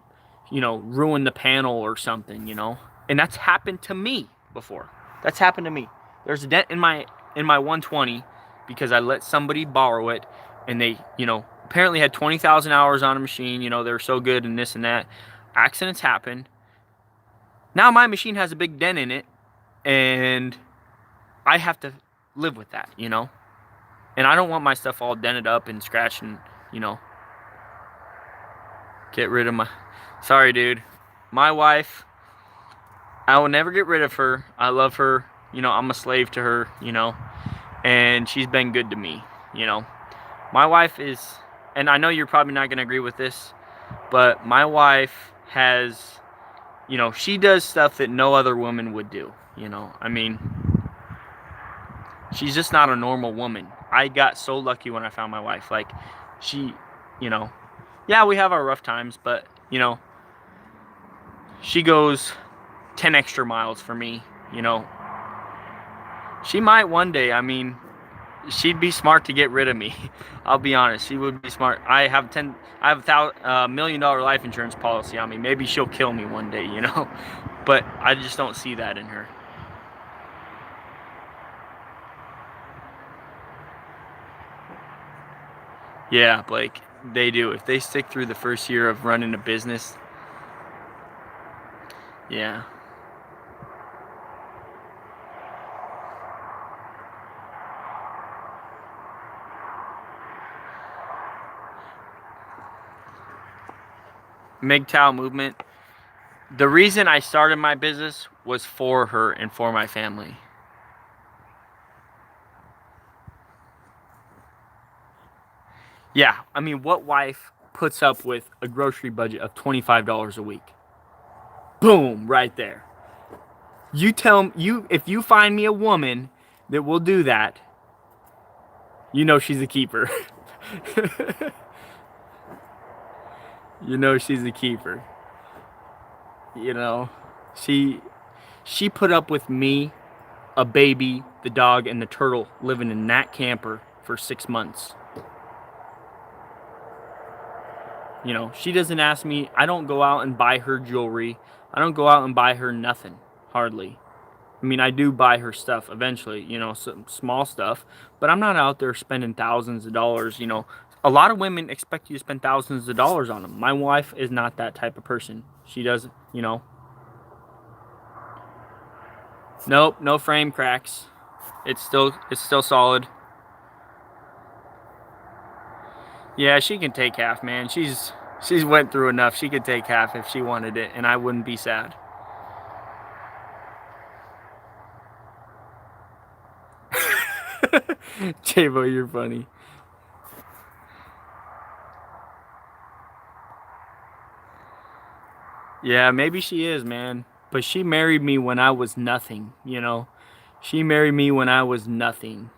you know, ruin the panel or something, you know. And that's happened to me before. That's happened to me. There's a dent in my 120 because I let somebody borrow it, and they, you know, apparently had 20,000 hours on a machine. You know, they're so good and this and that. Accidents happen. Now my machine has a big dent in it, and I have to live with that, you know. And I don't want my stuff all dented up and scratched and, you know, get rid of my... Sorry, dude. My wife, I will never get rid of her. I love her. You know, I'm a slave to her, you know. And she's been good to me, you know. My wife is... And I know you're probably not going to agree with this, but my wife has... You know, she does stuff that no other woman would do, you know. I mean, she's just not a normal woman. I got so lucky when I found my wife. Like, she, you know... Yeah, we have our rough times, but, you know, she goes 10 extra miles for me, you know. She might one day. I mean, she'd be smart to get rid of me. I'll be honest, she would be smart. I have $1 million life insurance policy on me. Maybe she'll kill me one day, you know. But I just don't see that in her. Yeah, Blake, they do. If they stick through the first year of running a business, yeah. MGTOW movement. The reason I started my business was for her and for my family. Yeah, I mean, what wife puts up with a grocery budget of $25 a week? Boom, right there. You tell you if you find me a woman that will do that, you know she's a keeper. You know she's a keeper. You know, she put up with me, a baby, the dog, and the turtle living in that camper for 6 months. You know, she doesn't ask me. I don't go out and buy her jewelry. I don't go out and buy her nothing, hardly. I mean, I do buy her stuff eventually, you know, some small stuff, but I'm not out there spending thousands of dollars, you know. A lot of women expect you to spend thousands of dollars on them. My wife is not that type of person. She doesn't, you know. Nope, no frame cracks. It's still solid. Yeah, she can take half, man. She's went through enough. She could take half if she wanted it, and I wouldn't be sad. Jabo, you're funny. Yeah, maybe she is, man. But she married me when I was nothing, you know. She married me when I was nothing.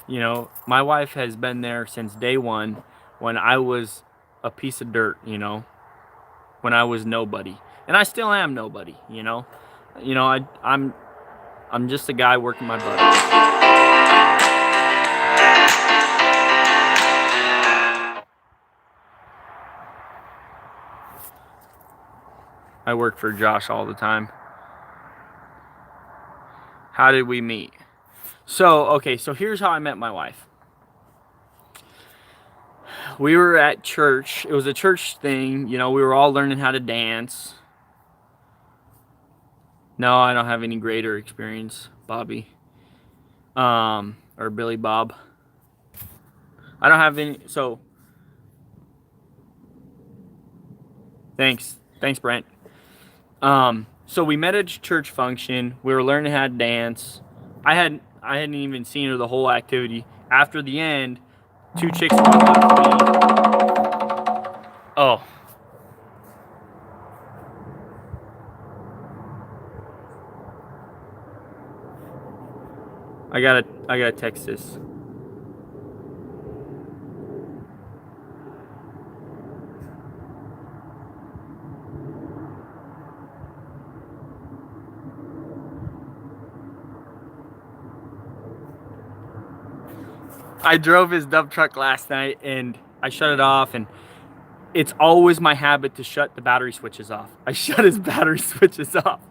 You know, my wife has been there since day one when I was a piece of dirt, you know, when I was nobody. And I still am nobody, you know. You know, I'm just a guy working my butt off. I work for Josh all the time. How did we meet? So, okay, so here's how I met my wife. We were at church. It was a church thing. You know, we were all learning how to dance. No, I don't have any greater experience, Bobby. Or Billy Bob. I don't have any, so. Thanks, Brent. So we met at a church function. We were learning how to dance. I hadn't even seen her the whole activity. After the end, two chicks walked up to me. Oh. I gotta text this. I drove his dump truck last night and I shut it off, and it's always my habit to shut the battery switches off. I shut his battery switches off.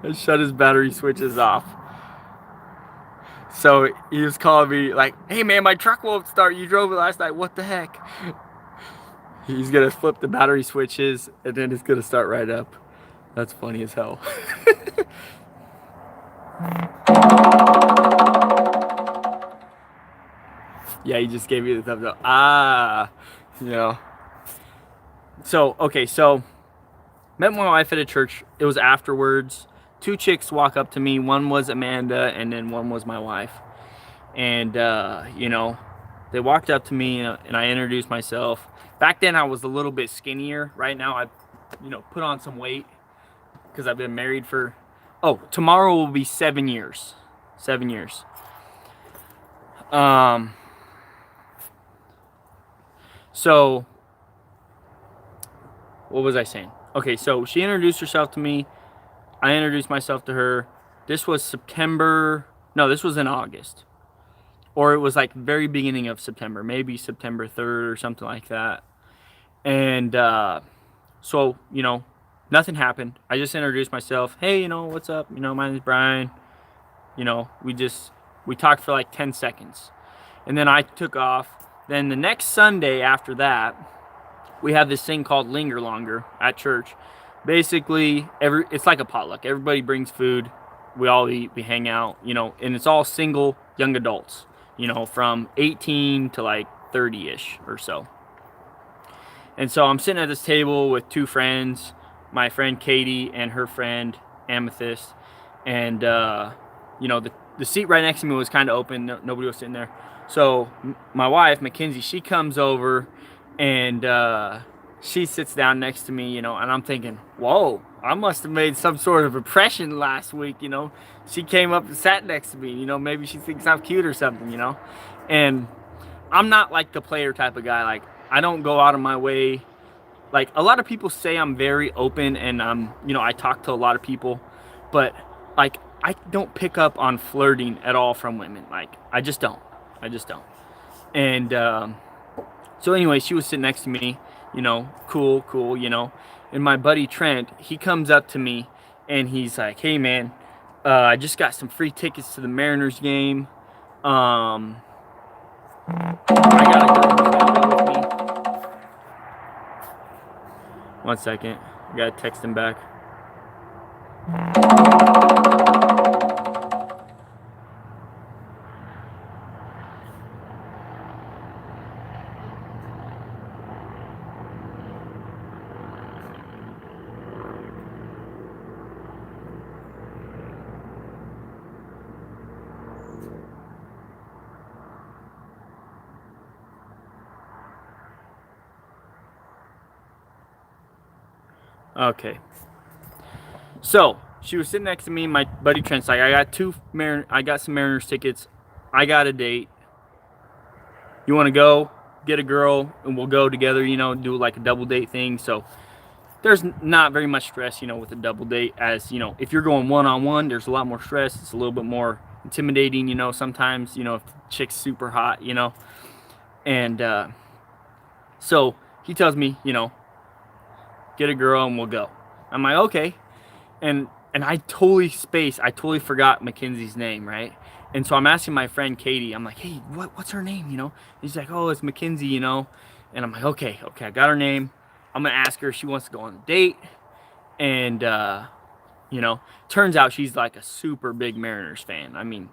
I shut his battery switches off. So he was calling me like, hey man, my truck won't start. You drove it last night. What the heck? He's gonna flip the battery switches and then it's gonna start right up. That's funny as hell. Yeah, he just gave me the thumbs up. Ah, you know. So, okay, so met my wife at a church. It was afterwards. Two chicks walk up to me. One was Amanda and then one was my wife. And, you know, they walked up to me and I introduced myself. Back then I was a little bit skinnier. Right now I've, you know, put on some weight because I've been married for, oh, tomorrow will be 7 years. 7 years. So, what was I saying? Okay, so she introduced herself to me. I introduced myself to her. This was September. No, this was in August. Or it was like very beginning of September. Maybe September 3rd or something like that. And so, you know, nothing happened. I just introduced myself. Hey, you know, what's up? You know, my name is Brian. You know, we talked for like 10 seconds. And then I took off. Then the next Sunday after that, we have this thing called Linger Longer at church. Basically, it's like a potluck. Everybody brings food. We all eat. We hang out, you know, and it's all single young adults, you know, from 18 to like 30-ish or so. And so I'm sitting at this table with two friends, my friend Katie and her friend Amethyst. And, you know, the seat right next to me was kind of open. Nobody was sitting there. So my wife, Mackenzie, she comes over and she sits down next to me, you know, and I'm thinking, whoa, I must have made some sort of impression last week, you know. She came up and sat next to me, you know, maybe she thinks I'm cute or something, you know. And I'm not like the player type of guy. Like, I don't go out of my way. Like, a lot of people say I'm very open and you know, I talk to a lot of people, but like, I don't pick up on flirting at all from women. Like, I just don't. And so anyway, she was sitting next to me, you know, cool, you know. And my buddy Trent, he comes up to me and he's like, hey man, I just got some free tickets to the Mariners game. I got a girl with me. One second, I gotta text him back. Okay. So she was sitting next to me. My buddy Trent's like, I got some Mariners tickets. I got a date. You want to go get a girl and we'll go together? You know, do like a double date thing. So there's not very much stress, you know, with a double date. As you know, if you're going one-on-one, there's a lot more stress. It's a little bit more intimidating. You know, sometimes, you know, if the chick's super hot, you know, and so he tells me, you know, get a girl and we'll go. I'm like, okay. And I totally forgot Mackenzie's name, right? And so I'm asking my friend Katie, I'm like, hey, what's her name, you know? And she's like, oh, it's Mackenzie, you know? And I'm like, okay, I got her name. I'm gonna ask her if she wants to go on a date. And you know, turns out she's like a super big Mariners fan. I mean,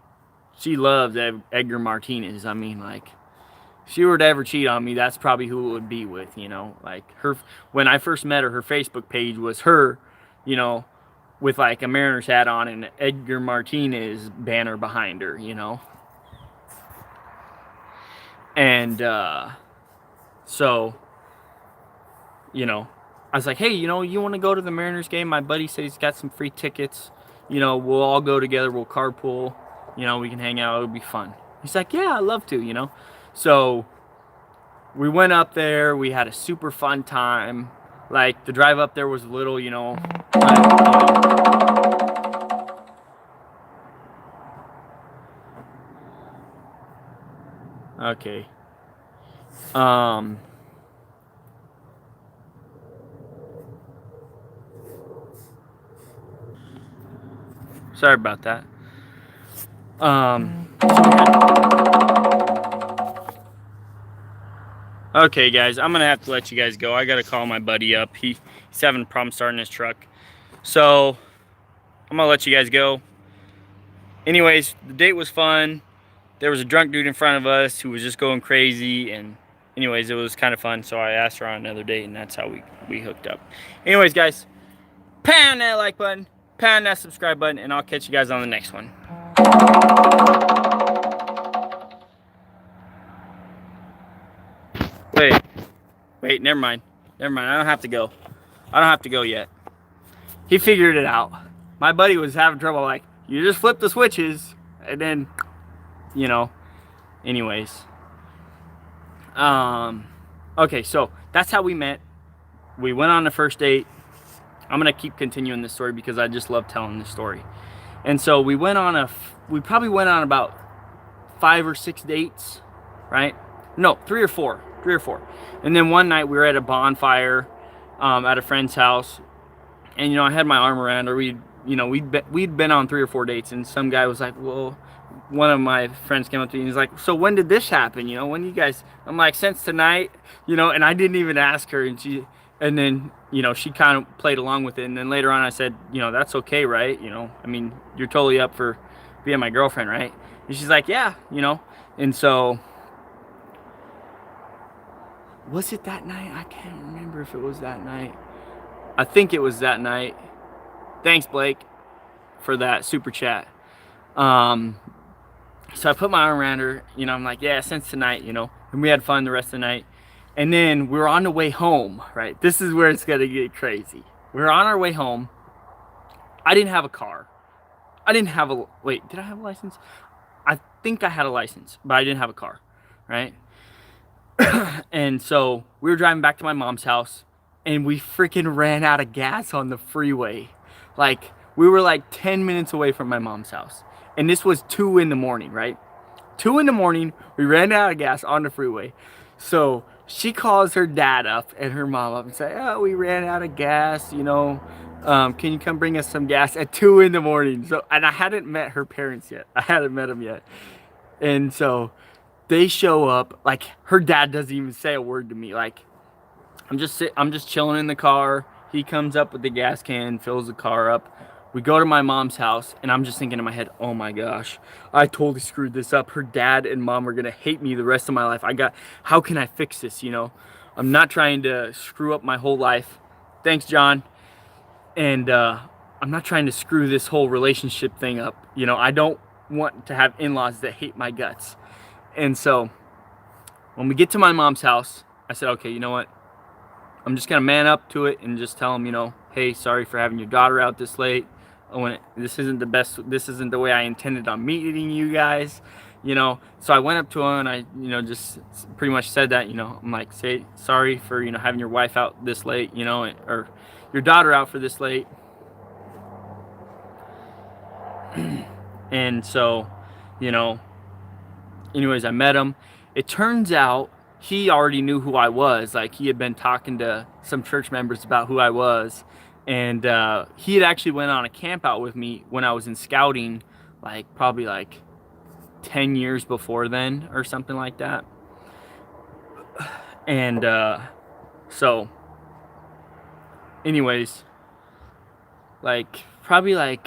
she loves Edgar Martinez. I mean, like, if she were to ever cheat on me, that's probably who it would be with, you know? Like, when I first met her, her Facebook page was her, you know, with like a Mariners hat on and Edgar Martinez banner behind her, you know? And so, you know, I was like, hey, you know, you want to go to the Mariners game? My buddy says he's got some free tickets. You know, we'll all go together. We'll carpool. You know, we can hang out. It'll be fun. He's like, yeah, I'd love to, you know? So we went up there. We had a super fun time. Like, the drive up there was a little, you know, Okay. Sorry about that. Okay, guys, I'm gonna have to let you guys go. I gotta call my buddy up. He's having a problem starting his truck. So I'm gonna let you guys go. Anyways, the date was fun. There was a drunk dude in front of us who was just going crazy, and anyways, it was kind of fun. So I asked her on another date, and that's how we hooked up. Anyways, guys, pound that like button, pound that subscribe button, and I'll catch you guys on the next one. Wait, never mind. I don't have to go. I don't have to go yet. He figured it out. My buddy was having trouble, like, you just flip the switches, and then, you know, anyways. Okay, so that's how we met. We went on the first date. I'm gonna keep continuing this story because I just love telling this story. And so we probably went on about 5 or 6 dates, right? No, 3 or 4. And then one night we were at a bonfire at a friend's house, and I had my arm around her. We'd been on 3 or 4 dates, and some guy was like, well, one of my friends came up to me and he's like, so when did this happen? When you guys? I'm like, since tonight, and I didn't even ask her, and then she kind of played along with it, and then later on I said, that's okay, right? I mean, you're totally up for being my girlfriend, right? And she's like, yeah, and so was it that night? I can't remember if it was that night. I think it was that night. Thanks, Blake, for that super chat. So I put my arm around her, I'm like, yeah, since tonight, and we had fun the rest of the night. And then we were on the way home, right? This is where it's gonna get crazy. We were on our way home. I didn't have a car. Wait, did I have a license? I think I had a license, but I didn't have a car, right? And so we were driving back to my mom's house, and we freaking ran out of gas on the freeway. Like, we were like 10 minutes away from my mom's house. And this was 2 in the morning, right? 2 in the morning, we ran out of gas on the freeway. So she calls her dad up and her mom up and say, oh, we ran out of gas, can you come bring us some gas at 2 in the morning? So, and I hadn't met her parents yet. I hadn't met them yet. And so they show up, like, her dad doesn't even say a word to me. Like, I'm just chilling in the car. He comes up with the gas can, fills the car up. We go to my mom's house, and I'm just thinking in my head, oh my gosh, I totally screwed this up. Her dad and mom are gonna hate me the rest of my life. How can I fix this, I'm not trying to screw up my whole life. Thanks, John. And I'm not trying to screw this whole relationship thing up. I don't want to have in-laws that hate my guts. And so when we get to my mom's house, I said, okay, you know what? I'm just gonna man up to it and just tell them, hey, sorry for having your daughter out this late. This isn't the way I intended on meeting you guys, So I went up to him and I, just pretty much said that, I'm like, say sorry for, having your wife out this late, or your daughter out for this late. And so, anyways, I met him. It turns out he already knew who I was. Like, he had been talking to some church members about who I was. And he had actually went on a camp out with me when I was in scouting, probably 10 years before then or something like that. And so anyways, probably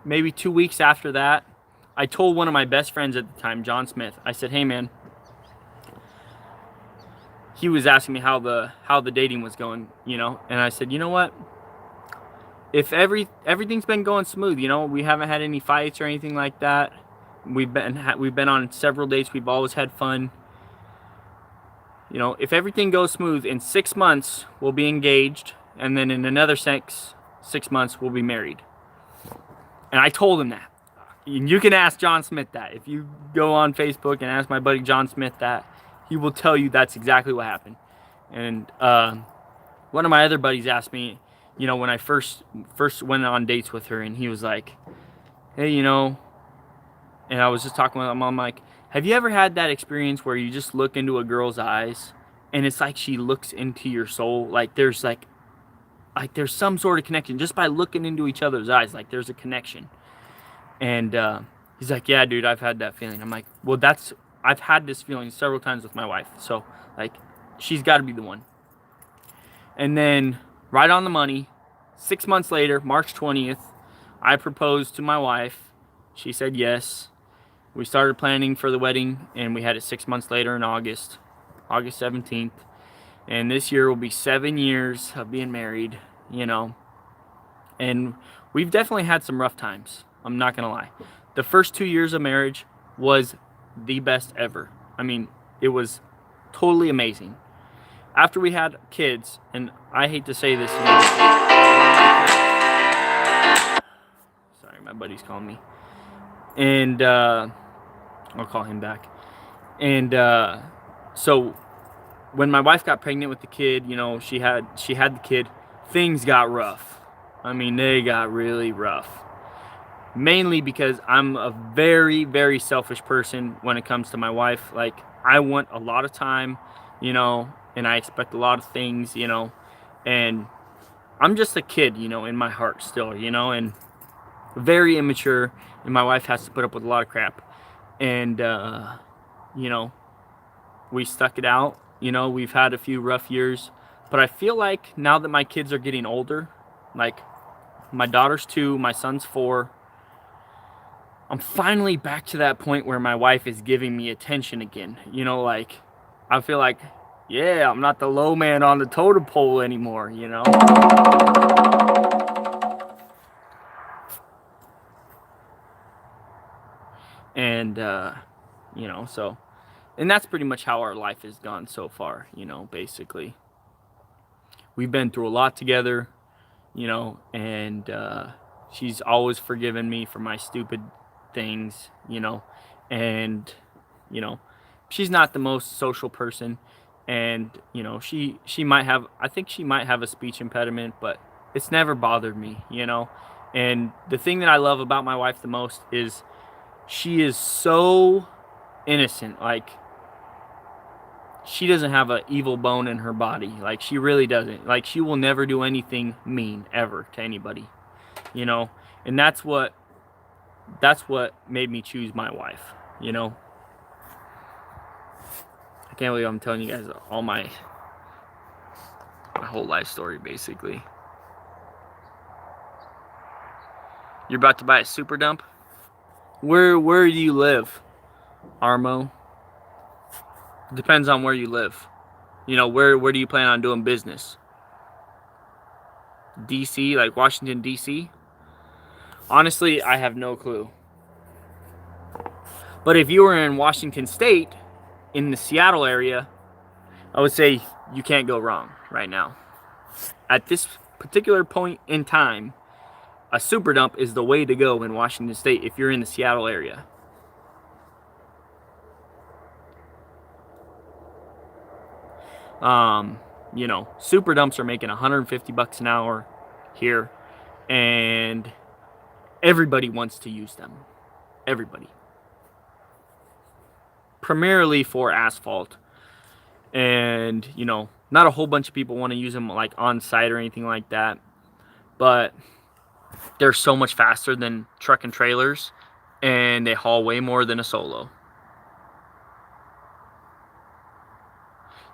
maybe 2 weeks after that, I told one of my best friends at the time, John Smith, I said, hey man, he was asking me how the dating was going, and I said, you know what? If everything's been going smooth, we haven't had any fights or anything like that. We've been on several dates. We've always had fun. If everything goes smooth, in 6 months we'll be engaged, and then in another 6 months we'll be married. And I told him that. And you can ask John Smith that. If you go on Facebook and ask my buddy John Smith that, he will tell you that's exactly what happened. And one of my other buddies asked me, when I first went on dates with her, and he was like, hey, And I was just talking with my mom, like, have you ever had that experience where you just look into a girl's eyes and it's like she looks into your soul? Like there's there's some sort of connection just by looking into each other's eyes. Like there's a connection. And he's like, yeah, dude, I've had that feeling. I'm like, well, I've had this feeling several times with my wife. So like, she's got to be the one. And then right on the money, 6 months later, March 20th, I proposed to my wife. She said yes. We started planning for the wedding, and we had it 6 months later in August 17th. And this year will be 7 years of being married, you know. And we've definitely had some rough times. I'm not going to lie. The first 2 years of marriage was the best ever. I mean, it was totally amazing. After we had kids, and I hate to say this, sorry, my buddy's calling me. And I'll call him back. And so when my wife got pregnant with the kid, you know, she had the kid, things got rough. I mean, they got really rough. Mainly because I'm a very, very selfish person when it comes to my wife. Like, I want a lot of time, you know, and I expect a lot of things, you know, and I'm just a kid, you know, in my heart still, you know, and very immature, and my wife has to put up with a lot of crap. And you know, we stuck it out. You know, we've had a few rough years, but I feel like now that my kids are getting older, like my daughter's 2, my son's 4, I'm finally back to that point where my wife is giving me attention again. You know, like I feel like, yeah, I'm not the low man on the totem pole anymore, you know. And you know, so, and that's pretty much how our life has gone so far, you know. Basically, we've been through a lot together, you know, and she's always forgiven me for my stupid things, you know. And you know, she's not the most social person, and you know, she might have, I think she might have a speech impediment, but it's never bothered me, you know. And the thing that I love about my wife the most is she is so innocent. Like, she doesn't have an evil bone in her body. Like, she really doesn't. Like, she will never do anything mean ever to anybody, you know. And that's what made me choose my wife, you know. I can't believe I'm telling you guys all my whole life story, basically. You're about to buy a super dump? Where do you live, Armo? Depends on where you live. You know, where do you plan on doing business? DC, like Washington, DC? Honestly, I have no clue. But if you were in Washington State, in the Seattle area, I would say you can't go wrong right now. At this particular point in time, a super dump is the way to go in Washington State if you're in the Seattle area. You know, super dumps are making $150 an hour here, and everybody wants to use them. Everybody. Primarily for asphalt. And, you know, not a whole bunch of people want to use them like on site or anything like that. But they're so much faster than truck and trailers, and they haul way more than a solo.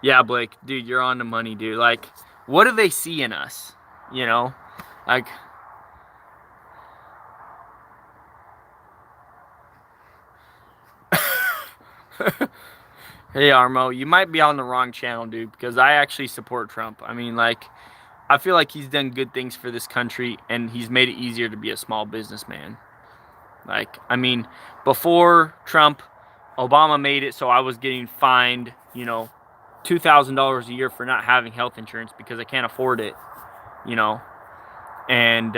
Yeah, Blake, dude, you're on the money, dude. Like, what do they see in us? You know? Like, hey, Armo, you might be on the wrong channel, dude, because I actually support Trump. I mean, like, I feel like he's done good things for this country, and he's made it easier to be a small businessman. Like, I mean, before Trump, Obama made it so I was getting fined, you know, $2,000 a year for not having health insurance because I can't afford it, you know. And,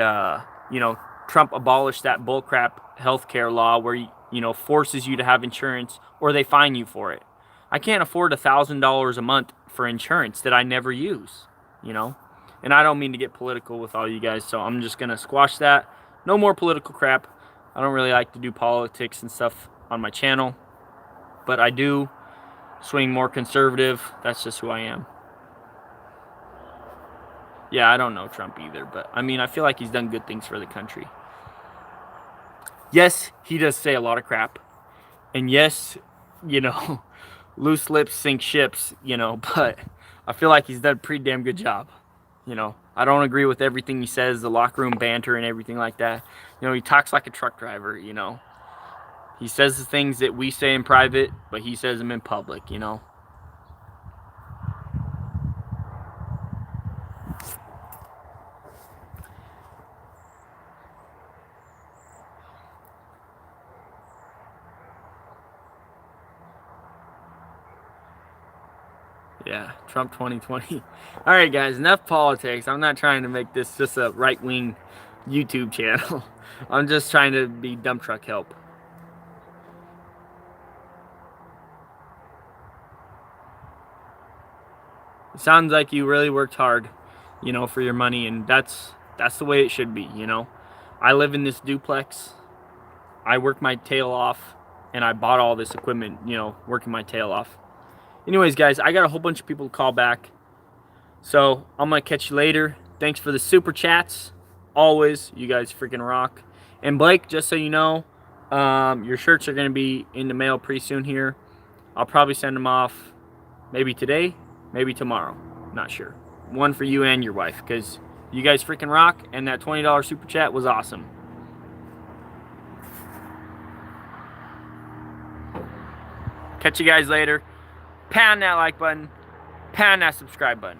you know, Trump abolished that bullcrap healthcare law where, you know, forces you to have insurance or they fine you for it. I can't afford $1,000 a month for insurance that I never use, you know. And I don't mean to get political with all you guys, so I'm just going to squash that. No more political crap. I don't really like to do politics and stuff on my channel, but I do swing more conservative. That's just who I am. Yeah, I don't know Trump either, but I mean, I feel like he's done good things for the country. Yes, he does say a lot of crap. And yes, you know, loose lips sink ships, you know, but I feel like he's done a pretty damn good job. You know, I don't agree with everything he says, the locker room banter and everything like that. You know, he talks like a truck driver, you know. He says the things that we say in private, but he says them in public, you know. Yeah, Trump 2020. All right, guys, enough politics. I'm not trying to make this just a right-wing YouTube channel. I'm just trying to be dump truck help. It sounds like you really worked hard, you know, for your money, and that's the way it should be, you know. I live in this duplex. I work my tail off, and I bought all this equipment, you know, working my tail off. Anyways, guys, I got a whole bunch of people to call back. So, I'm going to catch you later. Thanks for the super chats. Always, you guys freaking rock. And Blake, just so you know, your shirts are going to be in the mail pretty soon here. I'll probably send them off maybe today, maybe tomorrow. Not sure. One for you and your wife, because you guys freaking rock, and that $20 super chat was awesome. Catch you guys later. Pound that like button. Pound that subscribe button.